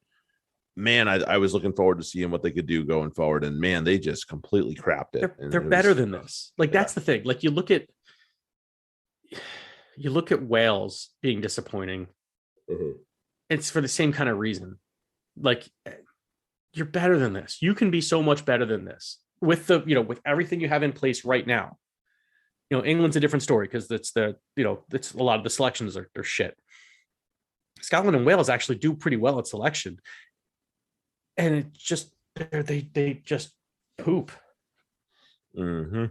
man, I was looking forward to seeing what they could do going forward, and man, they just completely crapped it. They're better than this. Like that's the thing. Like you look at Wales being disappointing. It's for the same kind of reason. Like, you're better than this. You can be so much better than this with with everything you have in place right now. England's a different story because it's it's a lot of the selections are shit. Scotland and Wales actually do pretty well at selection, and it just they just poop. Yeah,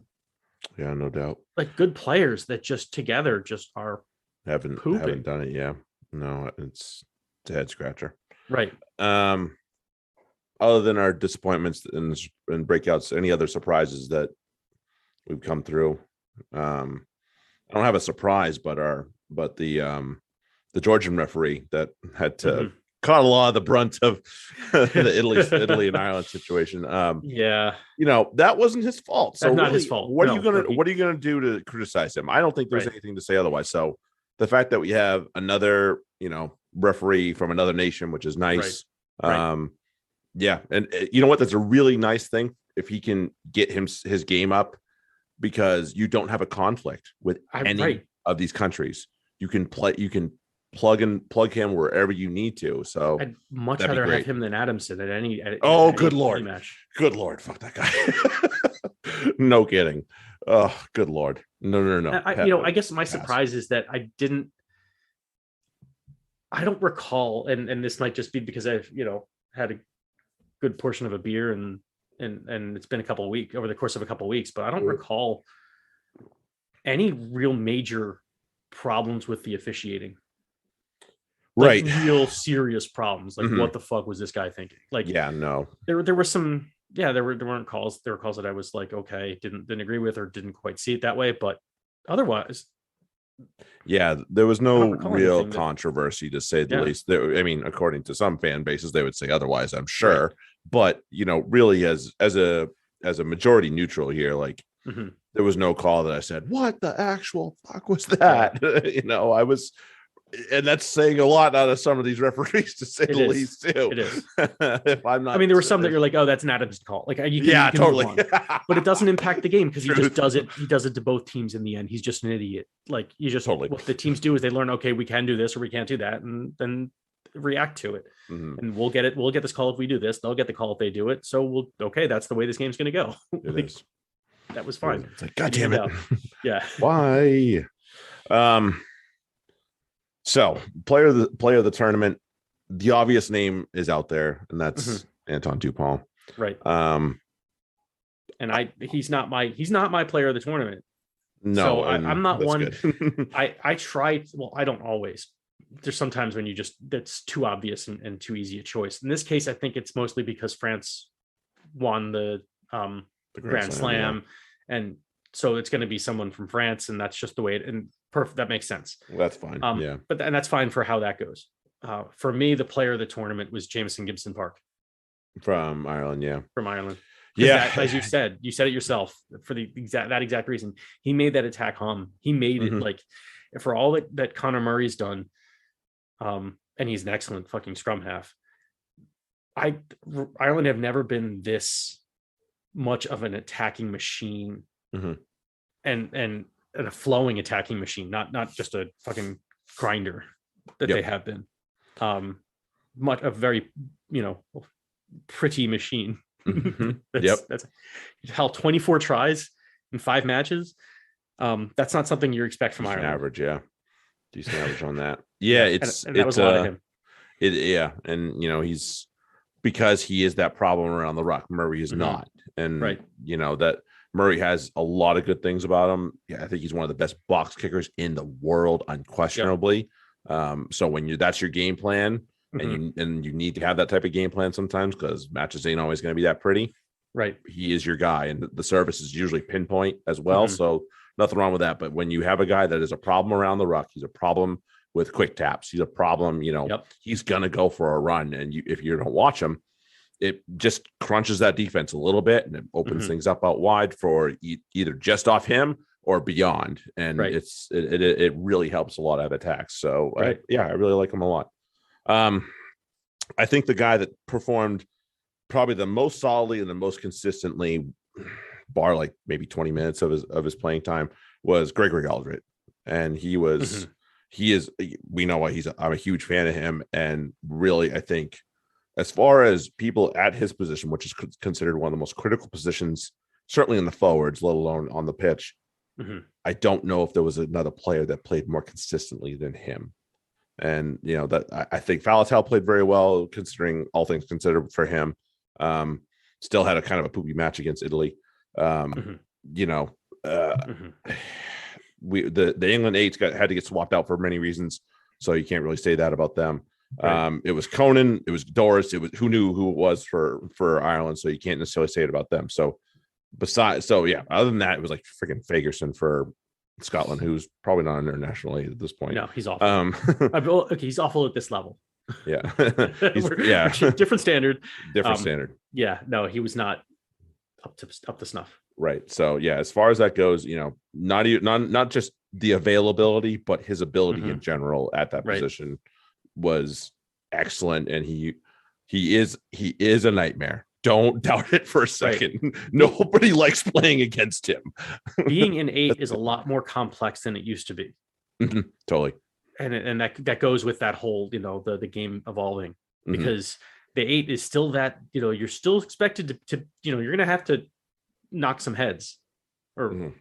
no doubt. Like, good players that just together just are haven't done it. Yeah, no, it's a head scratcher. Right. Other than our disappointments and breakouts, any other surprises that we've come through? I don't have a surprise, but the Georgian referee that had to caught a lot of the brunt of the Italy and Ireland situation. That wasn't his fault. So that's not his fault. What are you gonna do to criticize him? I don't think there's anything to say otherwise. So the fact that we have another referee from another nation, which is nice. Right. Yeah, and you know what? That's a really nice thing if he can get his game up, because you don't have a conflict with any of these countries. You can plug him wherever you need to. So I'd much rather have him than Adamson at any. Good Lord, good Lord, fuck that guy. No kidding. Oh, good Lord, no. I guess my surprise is that I don't recall, and this might just be because I've had a good portion of a beer and it's been over the course of a couple of weeks, but I don't recall any real major problems with the officiating. Like, real serious problems. Like, what the fuck was this guy thinking? Like, no. There were some. There weren't calls. There were calls that I was like, okay, didn't agree with or didn't quite see it that way, but otherwise. Yeah, there was no real controversy, to say the least. According to some fan bases, they would say otherwise, I'm sure. Right. But really, as a majority neutral here, like, there was no call that I said, "What the actual fuck was that?" I was, and that's saying a lot out of some of these referees, to say the least, too. It is. If I'm not, there were some that you're like, "Oh, that's an Adams call." Like, you can totally. But it doesn't impact the game because he just does it. He does it to both teams in the end. He's just an idiot. Like, you just what the teams do is they learn, okay, we can do this or we can't do that, and then react to it. And we'll get it. We'll get this call if we do this. They'll get the call if they do it. So that's the way this game's going to go. That was fine. It's like, God damn it. Yeah. Why? So player of the tournament, the obvious name is out there, and that's Anton Dupont. Right. And he's not my player of the tournament. No, so I'm not one. I try. Well, I don't always. There's sometimes when that's too obvious and too easy a choice. In this case, I think it's mostly because France won the Grand Slam, and so it's going to be someone from France, and that's just the way it. And perfect, that makes sense. That's fine. But that's fine for how that goes. For me, the player of the tournament was Jamison Gibson Park from Ireland. Yeah, from Ireland. Yeah, as you said it yourself, for that exact reason. He made that attack hum. He made it, like, for all that Conor Murray's done. And he's an excellent fucking scrum half. Ireland have never been this much of an attacking machine, and a flowing attacking machine, not just a fucking grinder that they have been. A very pretty machine. That's hell. 24 tries in 5 matches. That's not something you expect from Ireland. Average, yeah. Decent average on that. Yeah, and that was a lot of him. And he's, because he is that problem around the ruck. Murray is not, and that Murray has a lot of good things about him. Yeah, I think he's one of the best box kickers in the world, unquestionably. So when that's your game plan, and you need to have that type of game plan sometimes, because matches ain't always going to be that pretty. Right, he is your guy, and the service is usually pinpoint as well. So nothing wrong with that. But when you have a guy that is a problem around the ruck, he's a problem with quick taps. He's a problem. He's going to go for a run. And if you don't watch him, it just crunches that defense a little bit, and it opens things up out wide for either just off him or beyond. And it really helps a lot of attacks. So I really like him a lot. I think the guy that performed probably the most solidly and the most consistently, bar like maybe 20 minutes of his playing time, was Gregory Aldred. And he was he is. We know why I'm a huge fan of him, and really, I think as far as people at his position, which is considered one of the most critical positions, certainly in the forwards, let alone on the pitch. I don't know if there was another player that played more consistently than him. And, that I think Faletau played very well, considering all things considered for him. Still had a kind of a poopy match against Italy. The England eights had to get swapped out for many reasons. So you can't really say that about them. Right. It was Conan, it was Doris, it was who knew who it was for Ireland. So you can't necessarily say it about them. So other than that, it was like freaking Fagerson for Scotland, who's probably not an international aid at this point. No, he's awful. Okay, he's awful at this level. Yeah. Different standard. Standard. Yeah, no, he was not up to snuff. Right. So as far as that goes, not just the availability, but his ability in general at that position was excellent. And he is a nightmare. Don't doubt it for a second. Right. Nobody likes playing against him. Being an 8 is a lot more complex than it used to be. Totally. And that goes with that whole, the game evolving, because the 8 is still that, you're still expected to you're going to have to knock some heads, or,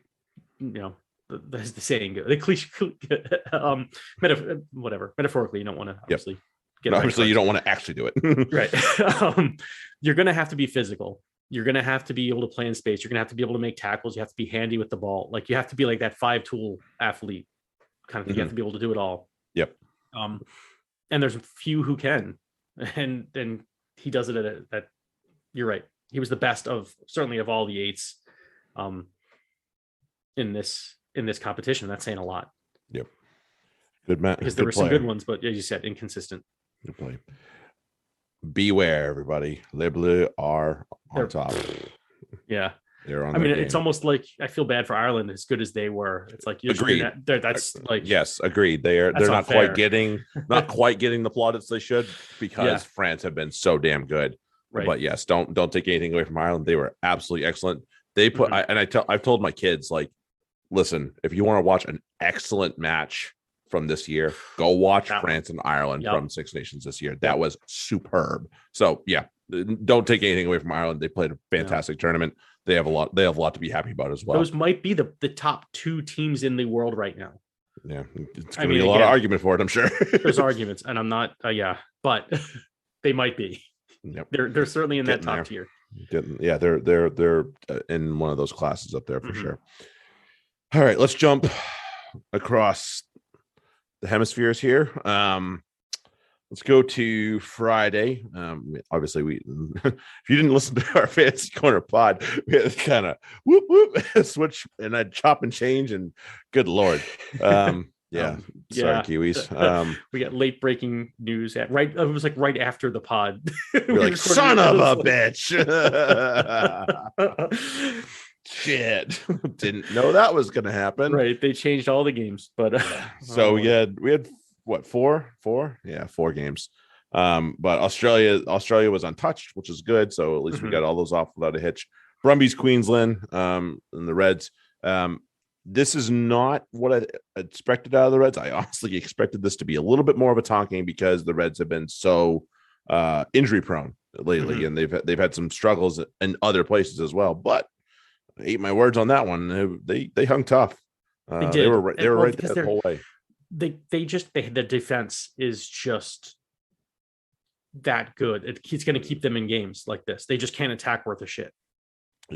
that's the saying. The cliche, metaphorically, you don't want to obviously. Obviously, you don't want to actually do it. Right. You're going to have to be physical. You're going to have to be able to play in space. You're going to have to be able to make tackles. You have to be handy with the ball. Like, you have to be like that 5-tool athlete kind of thing. You have to be able to do it all. Yep. And there's a few who can, and he does it at you're right. He was the best certainly of all the 8s in this competition. That's saying a lot. Yep. Good man. Because there were some good ones, but as you said, inconsistent. Good play. Beware, everybody. Les Bleus are on top. Yeah. They're on. It's almost like I feel bad for Ireland, as good as they were. It's like, agreed. That's like, yes, agreed. They're not quite getting the plaudits they should, because France have been so damn good. Right. But yes, don't take anything away from Ireland. They were absolutely excellent. They put I've told my kids, like, listen, if you want to watch an excellent match from this year, go watch France and Ireland from Six Nations this year. That was superb. So don't take anything away from Ireland. They played a fantastic tournament. They have a lot to be happy about as well. Those might be the top 2 teams in the world right now. Yeah, it's going to be a lot of argument for it, I'm sure. There's arguments, and I'm not. But they might be. Yep. They're certainly in that top tier. They're in one of those classes up there for sure. All right, let's jump across the hemispheres here. Let's go to Friday. Obviously, if you didn't listen to our Fantasy Corner pod, we had to kind of switch, and I'd chop and change, and good Lord. Sorry, Kiwis. We got late breaking news it was like right after the pod. We're like, son of a bitch. Shit. Didn't know that was gonna happen. Right. They changed all the games, but so we had what, four games. But Australia was untouched, which is good. So at least we got all those off without a hitch. Brumbies, Queensland, and the Reds. This is not what I expected out of the Reds. I honestly expected this to be a little bit more of a talking, because the Reds have been so injury prone lately, and they've had some struggles in other places as well. But I ate my words on that one. They hung tough. They did. They were right there the whole way. The defense is just that good. It's going to keep them in games like this. They just can't attack worth a shit.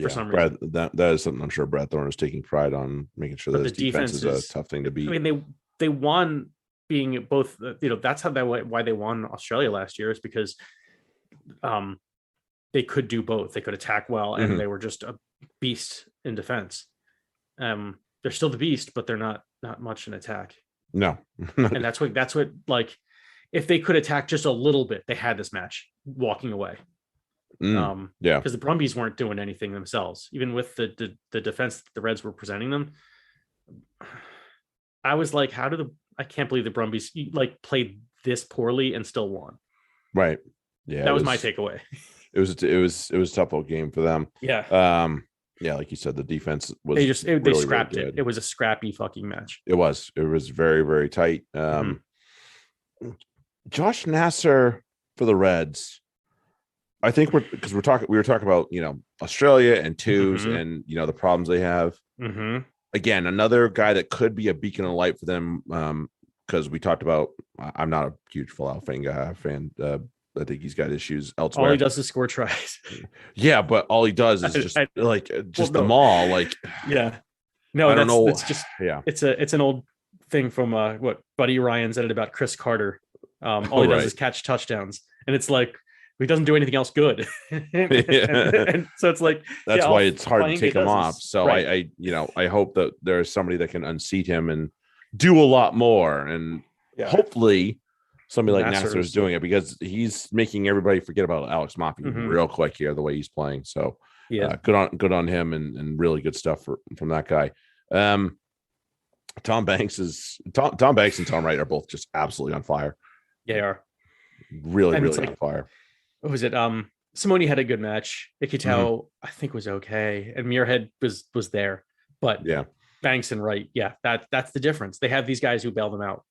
For some reason, that is something I'm sure Brad Thorne is taking pride on, making sure that his defense is a tough thing to beat. I mean, they won being both. That's why they won Australia last year, is because they could do both. They could attack well, and they were just a beast in defense. They're still the beast, but they're not much in attack. No. And that's what like, if they could attack just a little bit, they had this match walking away. Because the Brumbies weren't doing anything themselves, even with the defense that the Reds were presenting them. I was like, I can't believe the Brumbies played this poorly and still won. Right. Yeah. That was my takeaway. It was a tough old game for them. Yeah. Yeah, like you said, the defense was they scrapped it. It was a scrappy fucking match. It was very, very tight. Josh Nasser for the Reds. I think we were talking about, Australia and twos and, the problems they have. Again, another guy that could be a beacon of light for them. Because we talked about, I'm not a huge Falau fan. I think he's got issues elsewhere. All he does is score tries. Yeah, but all he does is just the maul. Like, yeah, no, I don't know. It's just it's an old thing from what Buddy Ryan said about Chris Carter. All he does is catch touchdowns, and it's like he doesn't do anything else good. and so it's like that's why it's hard to take him off. So I hope that there's somebody that can unseat him and do a lot more, and hopefully somebody like Nasser is doing it, because he's making everybody forget about Alex Mafi real quick here, the way he's playing. So good on him, and really good stuff from that guy. Tom Banks and Tom Wright are both just absolutely on fire. They are really on fire. What was it? Simone had a good match. Ikitau, I think, was okay, and Muirhead was there, but Banks and Wright, that's the difference. They have these guys who bail them out.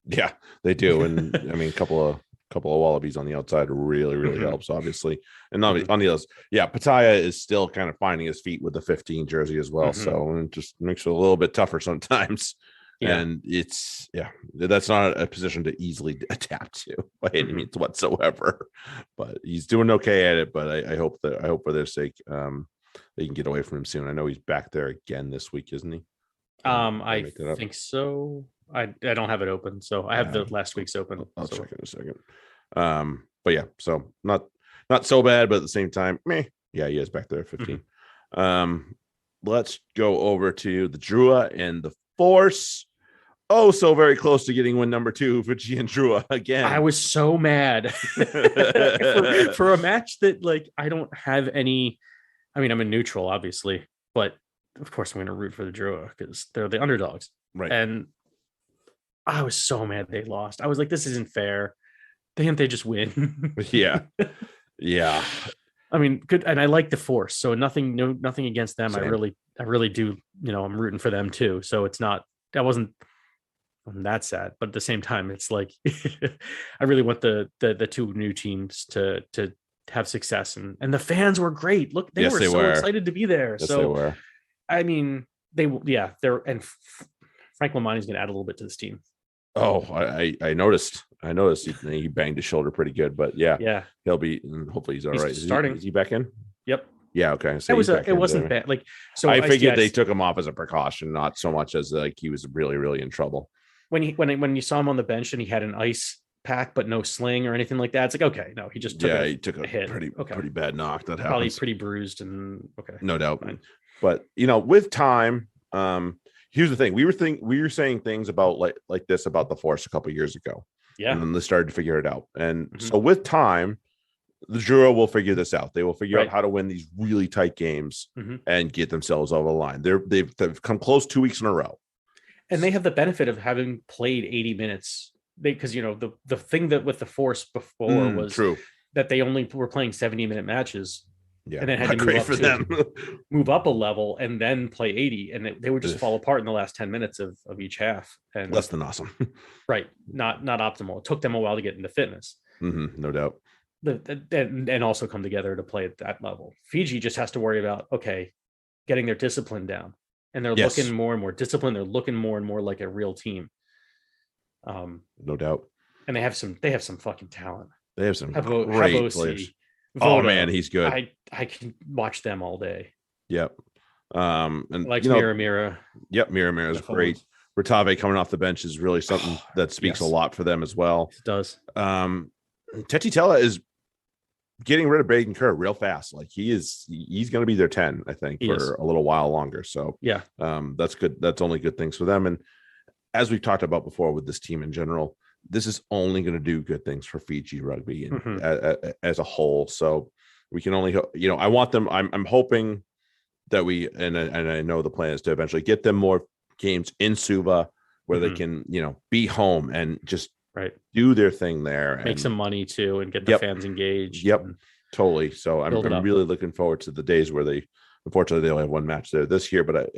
Yeah, they do. And I mean, a couple of wallabies on the outside really helps, obviously. And on the others, Pataya is still kind of finding his feet with the 15 jersey as well. So it just makes it a little bit tougher sometimes. And it's that's not a position to easily adapt to by any means whatsoever. But he's doing okay at it. But I hope for their sake, they can get away from him soon. I know he's back there again this week, isn't he? I think so. I don't have it open, so I have the last week's open. I'll check in a second. But yeah, so not so bad, but at the same time, meh. Yeah, he is back there at 15. Let's go over to the Drua and the Force. Oh, so very close to getting win number 2 for G and Drua again. I was so mad for a match that, like, I don't have any. I mean, I'm a neutral, obviously, but of course I'm going to root for the Drua because they're the underdogs, right? And I was so mad they lost. I was like, this isn't fair. Didn't they just win? Yeah. I mean, good, and I like the Force, so nothing against them. Same. I really do. I'm rooting for them too. So it's not. That wasn't. I'm that sad, but at the same time, it's like I really want the two new teams to have success, and the fans were great. Look, they were excited to be there. Yes, so they were. I mean, they're and Frank Lamani's going to add a little bit to this team. Oh, I noticed. He banged his shoulder pretty good, but he'll be. Hopefully, he's all right. Starting. Is he back in? Yep. Yeah. Okay. So it wasn't bad. Like, so I figured they took him off as a precaution, not so much as like he was really, really in trouble. When you saw him on the bench and he had an ice pack but no sling or anything like that, it's like, okay, no, he just took he took a hit. Pretty bad knock. That happens. Probably pretty bruised and okay, no doubt. Fine. But with time, here's the thing: we were saying things about like this about the Force a couple of years ago, and then they started to figure it out. And so with time, the Drua will figure this out. They will figure out how to win these really tight games and get themselves over the line. They've come close 2 weeks in a row. And they have the benefit of having played 80 minutes. Because the thing that with the Force before was that they only were playing 70-minute matches, and then had to move up a level and then play 80, and they would just fall apart in the last 10 minutes of each half. And less than awesome, right? Not optimal. It took them a while to get into fitness, no doubt, and also come together to play at that level. Fiji just has to worry about getting their discipline down. And they're looking more and more disciplined. They're looking more and more like a real team. No doubt. And they have some fucking talent. They have some great players. Voda, oh man, he's good. I can watch them all day. Yep. And like Mira. Yep, Mira is great. Rotave coming off the bench is really something that speaks a lot for them as well. It does. Tetitella is getting rid of Braden Kerr real fast. Like he's going to be their 10, I think, for a little while longer. So that's good. That's only good things for them. And as we've talked about before with this team in general, this is only going to do good things for Fiji rugby and as a whole. So we can only, I want them. I'm hoping that and I know the plan is to eventually get them more games in Suva where they can, be home and just do their thing there, make some money too, and get the fans engaged. Totally. So I'm really looking forward to the days where they Unfortunately, they only have one match there this year, but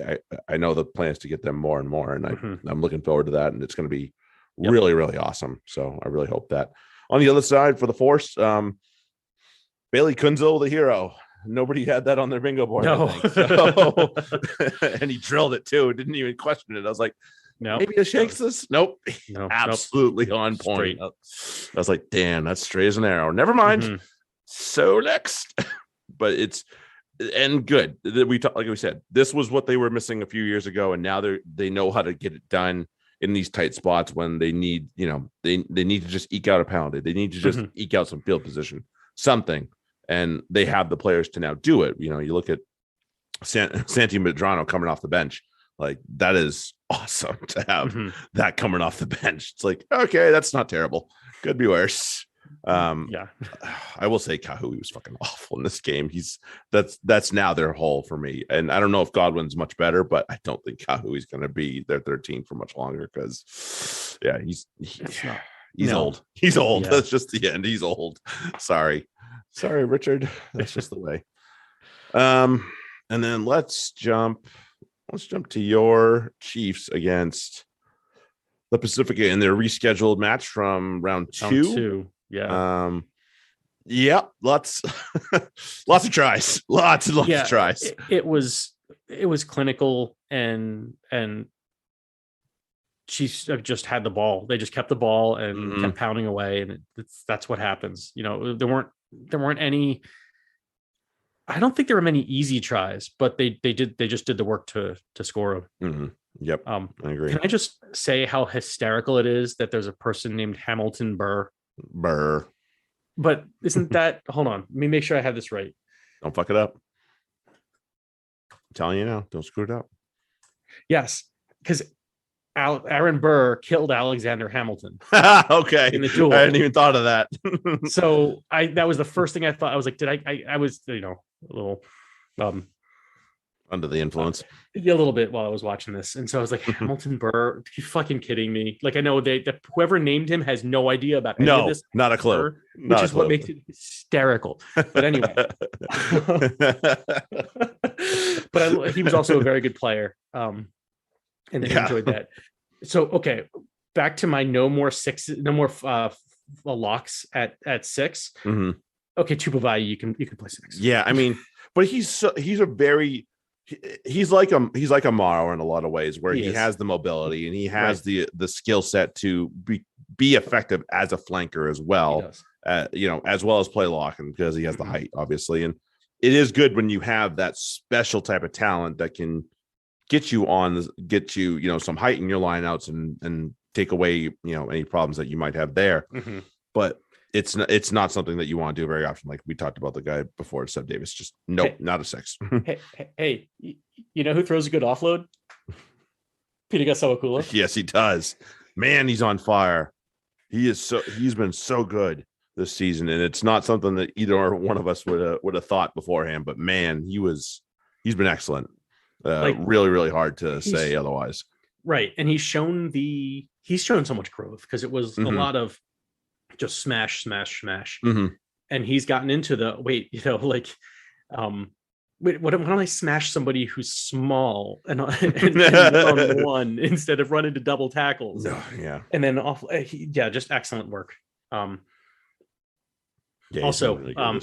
I know the plan is to get them more and more, and I'm looking forward to that, and it's going to be really, really awesome. So I really hope that. On the other side for the Force, Bailey Kunzel, the hero. Nobody had that on their bingo board, No. I think. So, and he drilled it too. Didn't even question it. I was like, no, maybe the Shanks this. Nope. No, absolutely on point. I was like, damn, that's straight as an arrow. Never mind. So next, but it's and good. We talked, like we said, this was what they were missing a few years ago, and now they know how to get it done in these tight spots when they need, they need to just eke out a penalty. They need to just eke out some field position, something. And they have the players to now do it. You look at Santi Medrano coming off the bench. Like, that is awesome to have that coming off the bench. It's like, okay, that's not terrible. Could be worse. I will say Kahui was fucking awful in this game. That's now their hole for me. And I don't know if Godwin's much better, but I don't think Kahui's going to be their 13 for much longer because, he's old. He's old. Yeah. That's just the end. He's old. Sorry, Richard. That's just the way. And then let's jump to your Chiefs against the Pacifica in their rescheduled match from round two. Yeah. Lots of tries. Lots of tries. It was clinical and Chiefs just had the ball. They just kept the ball and kept pounding away, and that's what happens. There weren't any. I don't think there were many easy tries, but they just did the work to score them. Yep, I agree. Can I just say how hysterical it is that there's a person named Hamilton Burr? But isn't that? Hold on, let me make sure I have this right. Don't fuck it up. I'm telling you now, don't screw it up. Yes, because Aaron Burr killed Alexander Hamilton. Okay, in the duel. I hadn't even thought of that. So that was the first thing I thought. I was like, I was a little under the influence a little bit while I was watching this, and so I was like, Hamilton Burr, are you fucking kidding me? Like, I know that whoever named him has no idea about any of this. Not a clue. Burr, which is what makes it hysterical. But anyway, but he was also a very good player. And I enjoyed that. So, okay, back to my no more locks at 6. Okay, Tupavai, you can play 6. Yeah, I mean, but he's like a Morrow in a lot of ways, where he has the mobility and he has the skill set to be effective as a flanker as well. As well as play lock, and because he has the height, obviously. And it is good when you have that special type of talent that can get you some height in your lineouts and take away any problems that you might have there. But it's not something that you want to do very often. Like we talked about the guy before, Seb Davis. Just not a 6. hey, you know who throws a good offload? Peter Gasawakula. Yes, he does. Man, he's on fire. He's been so good this season, and it's not something that either one of us would have thought beforehand. But man, he's been excellent. Really, really hard to say otherwise. Right. And he's shown so much growth, because it was a lot of just smash. And he's gotten into what don't I smash somebody who's small and on one instead of running to double tackles? Yeah. And then just excellent work. Also, really on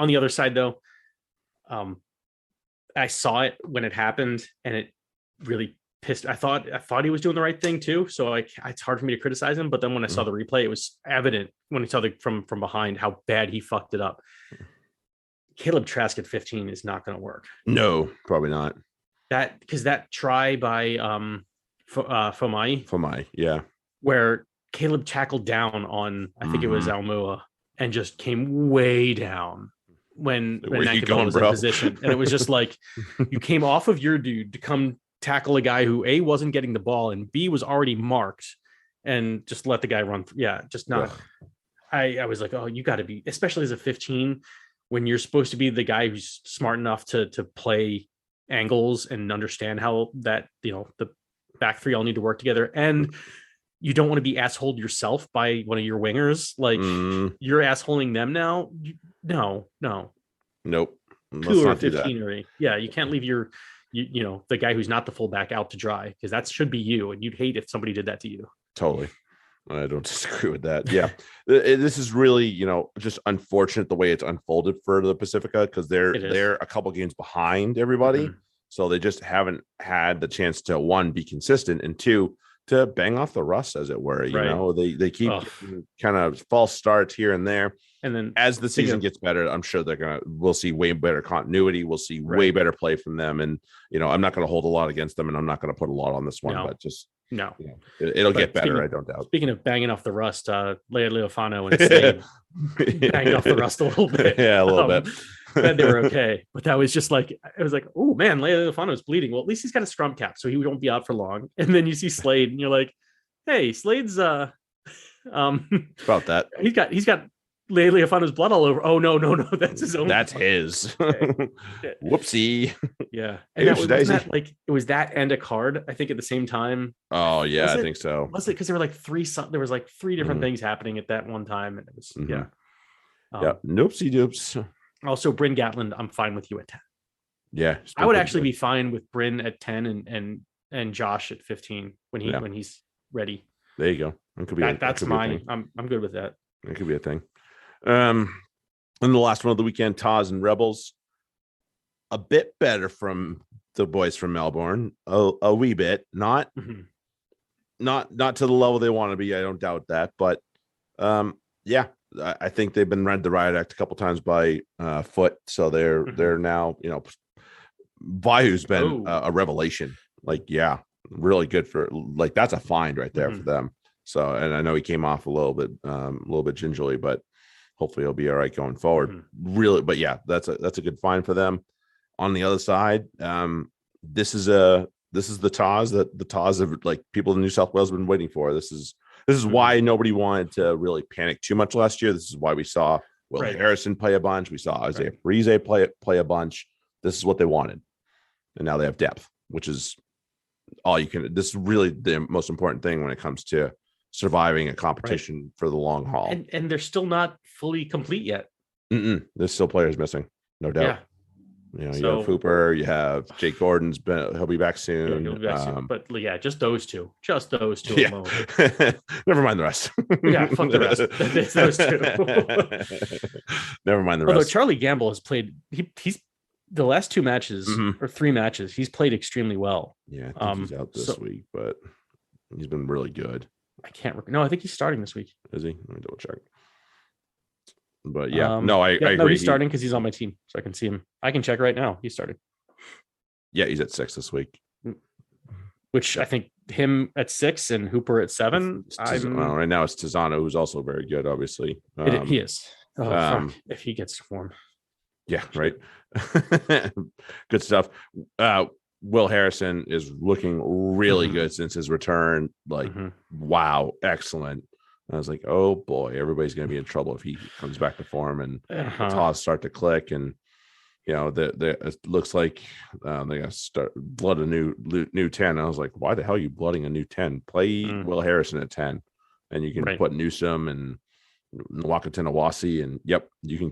the other side though, I saw it when it happened, and it really pissed. I thought he was doing the right thing too. So it's hard for me to criticize him. But then when I saw the replay, it was evident when he saw from behind how bad he fucked it up. Caleb Trask at 15 is not going to work. No, probably not. Because that try by Fomai, yeah, where Caleb tackled down on, I think it was Almua, and just came way down when Nankivell was in position. And it was just like, you came off of your dude to come tackle a guy who A, wasn't getting the ball, and B, was already marked, and just let the guy run. Just not. I was like, oh, you got to be, especially as a 15, when you're supposed to be the guy who's smart enough to play angles and understand how that, the back three all need to work together. And you don't want to be assholed yourself by one of your wingers. Like, you're assholing them now. No. Nope. Let's 2 or not do that. 15 yeah, you can't leave your the guy who's not the fullback out to dry, because that should be you, and you'd hate if somebody did that to you. Totally. I don't disagree with that. Yeah. This is really, just unfortunate the way it's unfolded for the Pacifica, because they're a couple games behind everybody. Mm-hmm. So they just haven't had the chance to, one, be consistent, and two, to bang off the rust, as it were. They keep kind of false starts here and there. And then as the season gets better, I'm sure we'll see way better continuity. We'll see way better play from them. And, I'm not going to hold a lot against them, and I'm not going to put a lot on this one, but just, it'll get better. I don't doubt. Speaking of banging off the rust, Leia Leofano and Slade banged off the rust a little bit. Yeah, a little bit. Then they were okay, but that was just like, it was like, oh man, Leia Leofano is bleeding. Well, at least he's got a scrum cap, so he won't be out for long. And then you see Slade, and you're like, hey, Slade's about that. He's got Leia Leofano's blood all over. Oh no, that's his own. That's his. Whoopsie. Yeah, and it was that and a card, I think, at the same time. Oh yeah, I think so. Was it because there were there was three different things happening at that one time, and it was Noopsie doops. Also, Bryn Gatland, I'm fine with you at 10. Yeah, I would actually be fine with Bryn at 10 and Josh at 15 when he's ready. There you go. It could be that's mine. I'm good with that. It could be a thing. And the last one of the weekend, Taz and Rebels, a bit better from the boys from Melbourne, a wee bit, not to the level they want to be. I don't doubt that, but I think they've been read the riot act a couple times by Foot, so they're now, Bayou's been a revelation. Really good for that's a find right there for them. So, and I know he came off a little bit gingerly, but hopefully he'll be all right going forward. Really, but yeah, that's a good find for them. On the other side, this is the Taz that the Taz of people in New South Wales have been waiting for. This is why nobody wanted to really panic too much last year. This is why we saw Will Harrison play a bunch. We saw Isaiah Parise play a bunch. This is what they wanted, and now they have depth, which is all you can. This is really the most important thing when it comes to surviving a competition for the long haul. And they're still not fully complete yet. There's still players missing, no doubt. You have Hooper, you have Jake Gordon's he'll be back soon. He'll be back soon. But just those two alone. Never mind the rest. Fuck the rest. It's those two. Never mind the rest. Although Charlie Gamble has played, he's the last 2 matches or 3 matches, he's played extremely well. Yeah, I think he's out this week, but he's been really good. I can't remember. No, I think he's starting this week. Is he? Let me double check. But I agree. No, he's starting because he's on my team, so I can see him. I can check right now. He's starting. Yeah, he's at 6 this week. Which I think him at 6 and Hooper at 7. Right now it's Tizano, who's also very good, obviously. He is. If he gets to form. Yeah, right. Good stuff. Will Harrison is looking really good since his return. Wow, excellent. I was like, oh boy, everybody's going to be in trouble if he comes back to form and the toss start to click. And it looks like they're going to start blood a new 10. I was like, why the hell are you blooding a new 10? Play Will Harrison at 10, and you can put Newsom and Nwakatan Awasi, and you can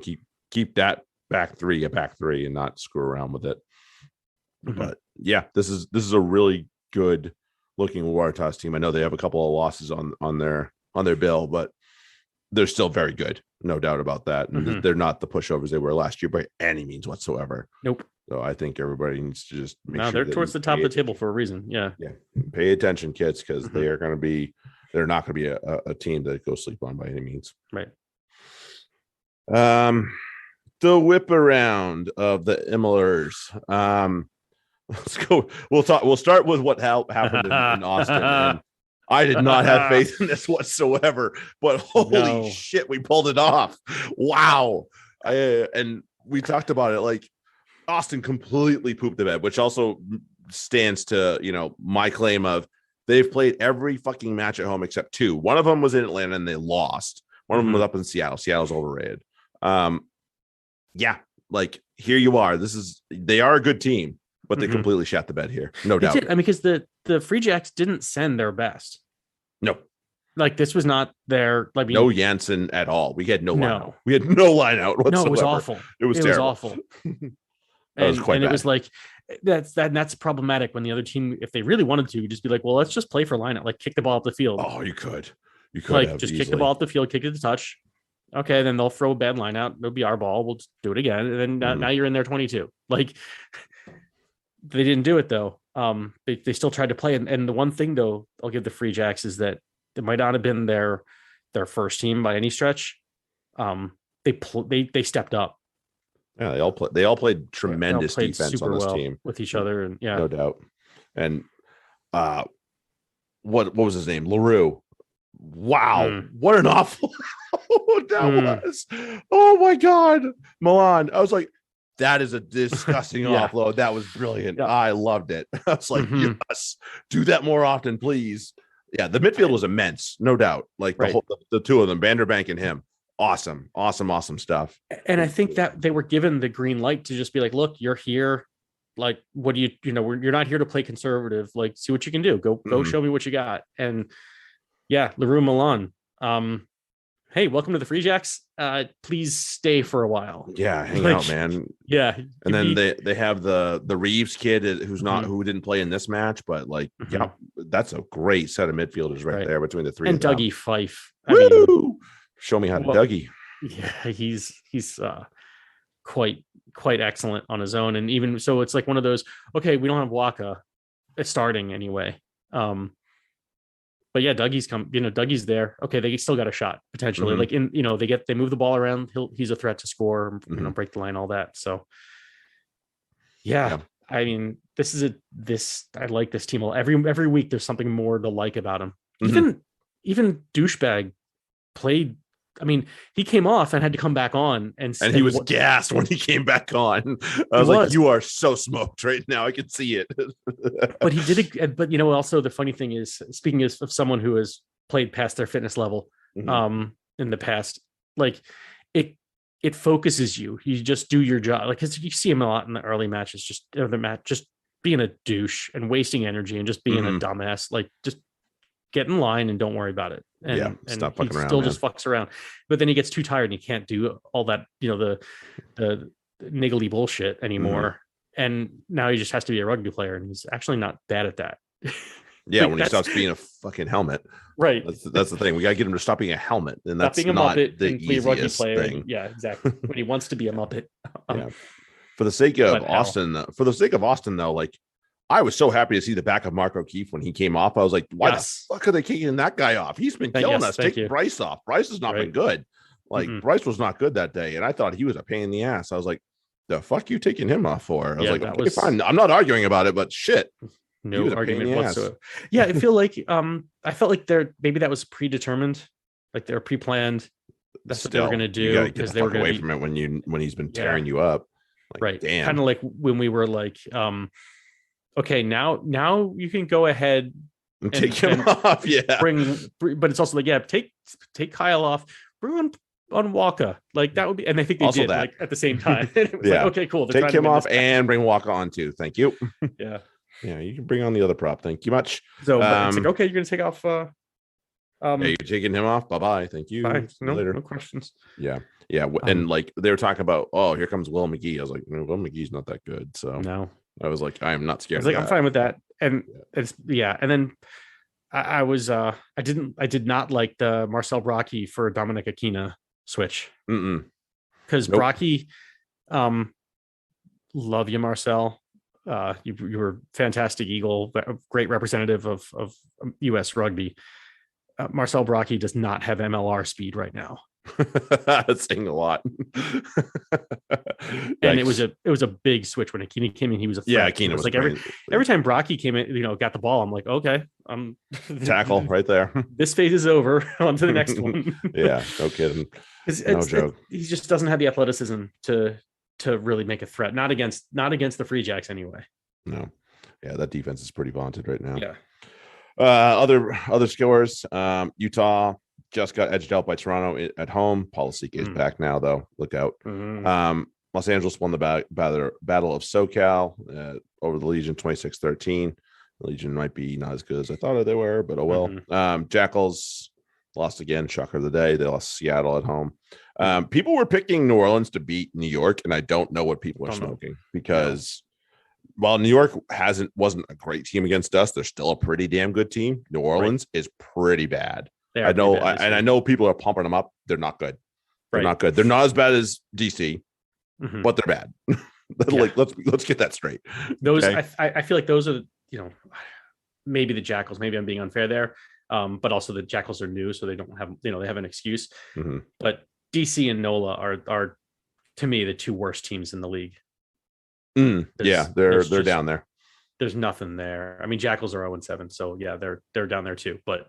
keep that back three and not screw around with it. But yeah, this is a really good looking Waratahs team. I know they have a couple of losses on their bill, but they're still very good, no doubt about that. And they're not the pushovers they were last year by any means whatsoever. Nope. So I think everybody needs to just make sure they're towards the top of the table for a reason. Yeah. Pay attention, kids, because they're not going to be a team that goes sleep on by any means. Right. The whip around of the Immelers. Let's go. We'll start with what happened in Austin. And I did not have faith in this whatsoever, but holy shit, we pulled it off. Wow. And we talked about it, Austin completely pooped the bed, which also stands to, my claim of they've played every fucking match at home except 2. One of them was in Atlanta and they lost. One of them was up in Seattle. Seattle's overrated. Here you are. They are a good team, but they completely shat the bed here. No doubt. Did. I mean, because the Free Jacks didn't send their best. No. This was not their no Jansen at all. We had no line out. We had no line out whatsoever. No, it was awful. It was terrible. Awful. And it was like that's problematic when the other team, if they really wanted to, would just be like, well, let's just play for line out, like kick the ball up the field. Oh, you could like just easily kick the ball up the field, kick it to touch. Okay, then they'll throw a bad line out. It'll be our ball. We'll just do it again. And then now you're in there 22. Like they didn't do it though. They still tried to play. And the one thing though, I'll give the Free Jacks is that it might not have been their first team by any stretch. They stepped up. Yeah, they all played tremendous defense on this team with each other, and no doubt. And what was his name? LaRue. Wow, what an awful that was. Oh my God, Milan. I was like, that is a disgusting offload. That was brilliant. Yeah. I loved it. I was like, yes, do that more often, please. Yeah, the midfield was immense, no doubt. Like the two of them, Vanderbank and him. Awesome stuff. And I think that they were given the green light to just be like, look, you're here. Like, what do you're not here to play conservative. Like, see what you can do. Go show me what you got. And yeah, LaRue, Milan. Hey, welcome to the Free Jacks. Please stay for a while. Yeah, hang out, man. Yeah. And then they have the Reeves kid who didn't play in this match, but yeah, that's a great set of midfielders right there between the three. And of them. Dougie Fife. Show me how to Dougie. Yeah, he's quite excellent on his own. And even so, it's like one of those, okay, we don't have Waka starting anyway. But yeah, Dougie's there. Okay, they still got a shot potentially. Like they move the ball around. He's a threat to score, break the line, all that. So yeah. I mean, I like this team. Every week there's something more to like about him. Even douchebag played. I mean, he came off and had to come back on, and he was gassed when he came back on. I was like, "You are so smoked right now. I can see it." But he did it. But also the funny thing is, speaking of someone who has played past their fitness level, in the past, like it focuses you. You just do your job, like because you see him a lot in the early matches, just being a douche and wasting energy and just being a dumbass. Like just get in line and don't worry about it. And stop fucking around. Still just fucks around, but then he gets too tired and he can't do all that, the niggly bullshit anymore. And now he just has to be a rugby player, and he's actually not bad at that. Yeah, when he stops being a fucking helmet, right? That's the thing. We gotta get him to stop being a helmet, and that's being a not Muppet the and be a rugby player. thing. Yeah, exactly. When he wants to be a Muppet. For the sake of Austin, though, like I was so happy to see the back of Mark O'Keefe when he came off. I was like, why the fuck are they kicking that guy off? He's been killing us. Take Bryce off. Bryce has not been good. Like Bryce was not good that day, and I thought he was a pain in the ass. I was like, the fuck you taking him off for? I was like, okay, fine. I'm not arguing about it, but shit. No argument whatsoever. Yeah, I feel like I felt like maybe that was predetermined, like they're pre-planned. That's what they were going to do because they were away from it when he's been tearing you up. Like, right. Damn. Kind of like when we were like, okay, now you can go ahead and take him off. Yeah. But it's also like, take Kyle off, bring on Waka. Like that would be, and I think they also did like at the same time. It was like, okay, cool. Take him off and bring Waka on too. Thank you. Yeah. Yeah, you can bring on the other prop. Thank you much. So it's like, okay, you're gonna take off. You're taking him off. Bye. Thank you. Bye. Later. No questions. Yeah. And like they were talking about, oh, here comes Will McGee. I was like, no, Will McGee's not that good. So no, I was like, I am not scared. I was like, I'm fine with that. And it's and then I did not like the Marcel Brocky for Dominic Aquina switch because Brocky, love you, Marcel. You were fantastic Eagle, great representative of U.S. rugby. Marcel Brocky does not have MLR speed right now. That's saying a lot. And it was a big switch when Aquina came in. He was a threat. Yeah, Aquina was like every time Brocky came in, got the ball. I'm like, okay, tackle right there. This phase is over. On to the next one. Yeah, no kidding. No joke. He just doesn't have the athleticism to really make a threat. Not against the Free Jacks anyway. No. Yeah, that defense is pretty vaunted right now. Yeah. Other scores. Utah just got edged out by Toronto at home. Polisika is back now, though. Look out. Los Angeles won the Battle of SoCal over the Legion 26-13. The Legion might be not as good as I thought they were, but oh well. Jackals lost again. Shocker of the day. They lost Seattle at home. People were picking New Orleans to beat New York, and I don't know what people are smoking because while New York wasn't a great team against us, they're still a pretty damn good team. New Orleans is pretty bad. I know, and I know people are pumping them up. They're not good. They're not good. They're not as bad as DC, but they're bad. Like let's get that straight. Those I feel like those are, you know, maybe the Jackals. Maybe I'm being unfair there, but also the Jackals are new, so they don't have, you know, they have an excuse. But DC and NOLA are to me the two worst teams in the league. They're down there. There's nothing there. I mean, Jackals are 0-7, so yeah, they're down there too. But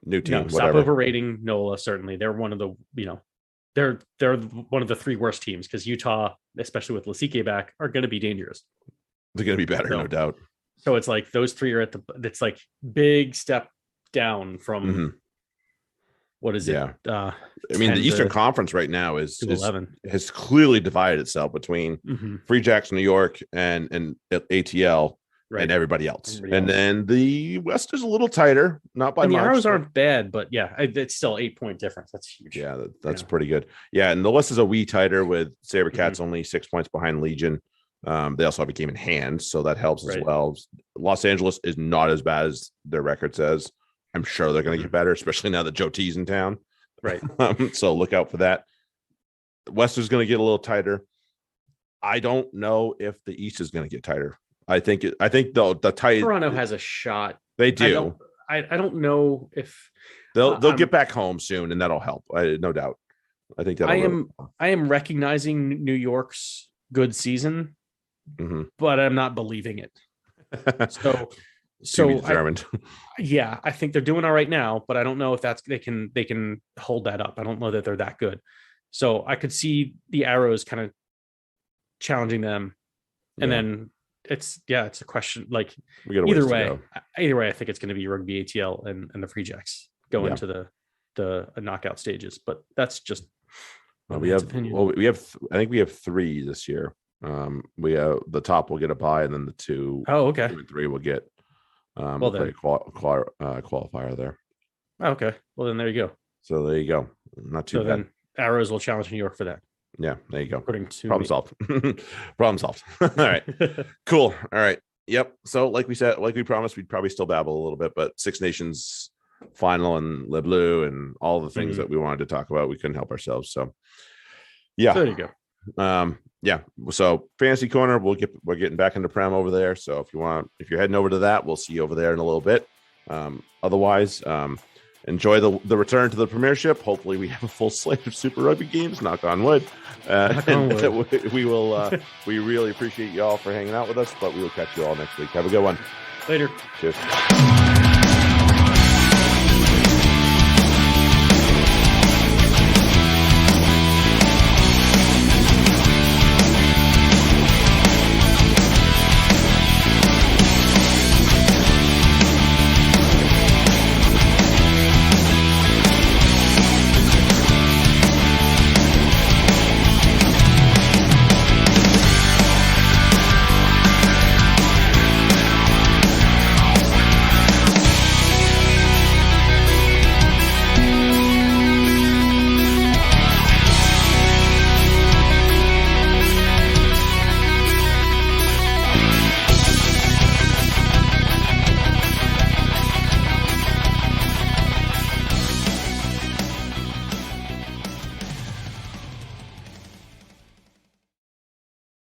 new team. Stop overrating NOLA. Certainly, they're one of the, you know, they're one of the three worst teams because Utah, especially with Lasike back, are going to be dangerous. They're going to be better, no doubt. So it's like those three are it's like big step down from what is it? I mean, the Eastern Conference right now has clearly divided itself between Free Jacks, New York, and ATL. And everybody else. Then the West is a little tighter, not by much. The Arrows aren't bad, but yeah, it's still 8-point difference. That's huge. Yeah, that's pretty good. Yeah, and the West is a wee tighter with Sabercats only 6 points behind Legion. They also have a game in hand, so that helps as well. Los Angeles is not as bad as their record says. I'm sure they're going to get better, especially now that Joe T's in town. Right. So look out for that. The West is going to get a little tighter. I don't know if the East is going to get tighter. I think the tight Toronto has a shot. They do. I don't know if they'll get back home soon, and that'll help. No doubt. I think that I am recognizing New York's good season, but I'm not believing it. So determined. I think they're doing all right now, but I don't know if they can hold that up. I don't know that they're that good. So I could see the Arrows kind of challenging them, and then it's a question. Like either way, I think it's going to be Rugby ATL and the Free Jacks going to the knockout stages. But that's just we have I think we have 3 this year. We have the top will get a bye, and then the 2 and 3 will get play qualifier there. Okay, well then there you go. So there you go. Not too bad. Then Arrows will challenge New York for that. Yeah, there you go. According to problem solved. Problem solved. All right. Cool. All right. Yep. So like we said, like we promised, we'd probably still babble a little bit, but Six Nations final and Le Bleu and all the things that we wanted to talk about, we couldn't help ourselves. So yeah. So there you go. Yeah. So Fantasy Corner, we're getting back into Prem over there. So if you're heading over to that, we'll see you over there in a little bit. Otherwise, enjoy the return to the Premiership. Hopefully we have a full slate of Super Rugby games, knock on wood. We will we really appreciate you all for hanging out with us, but we will catch you all next week. Have a good one. Later. Cheers.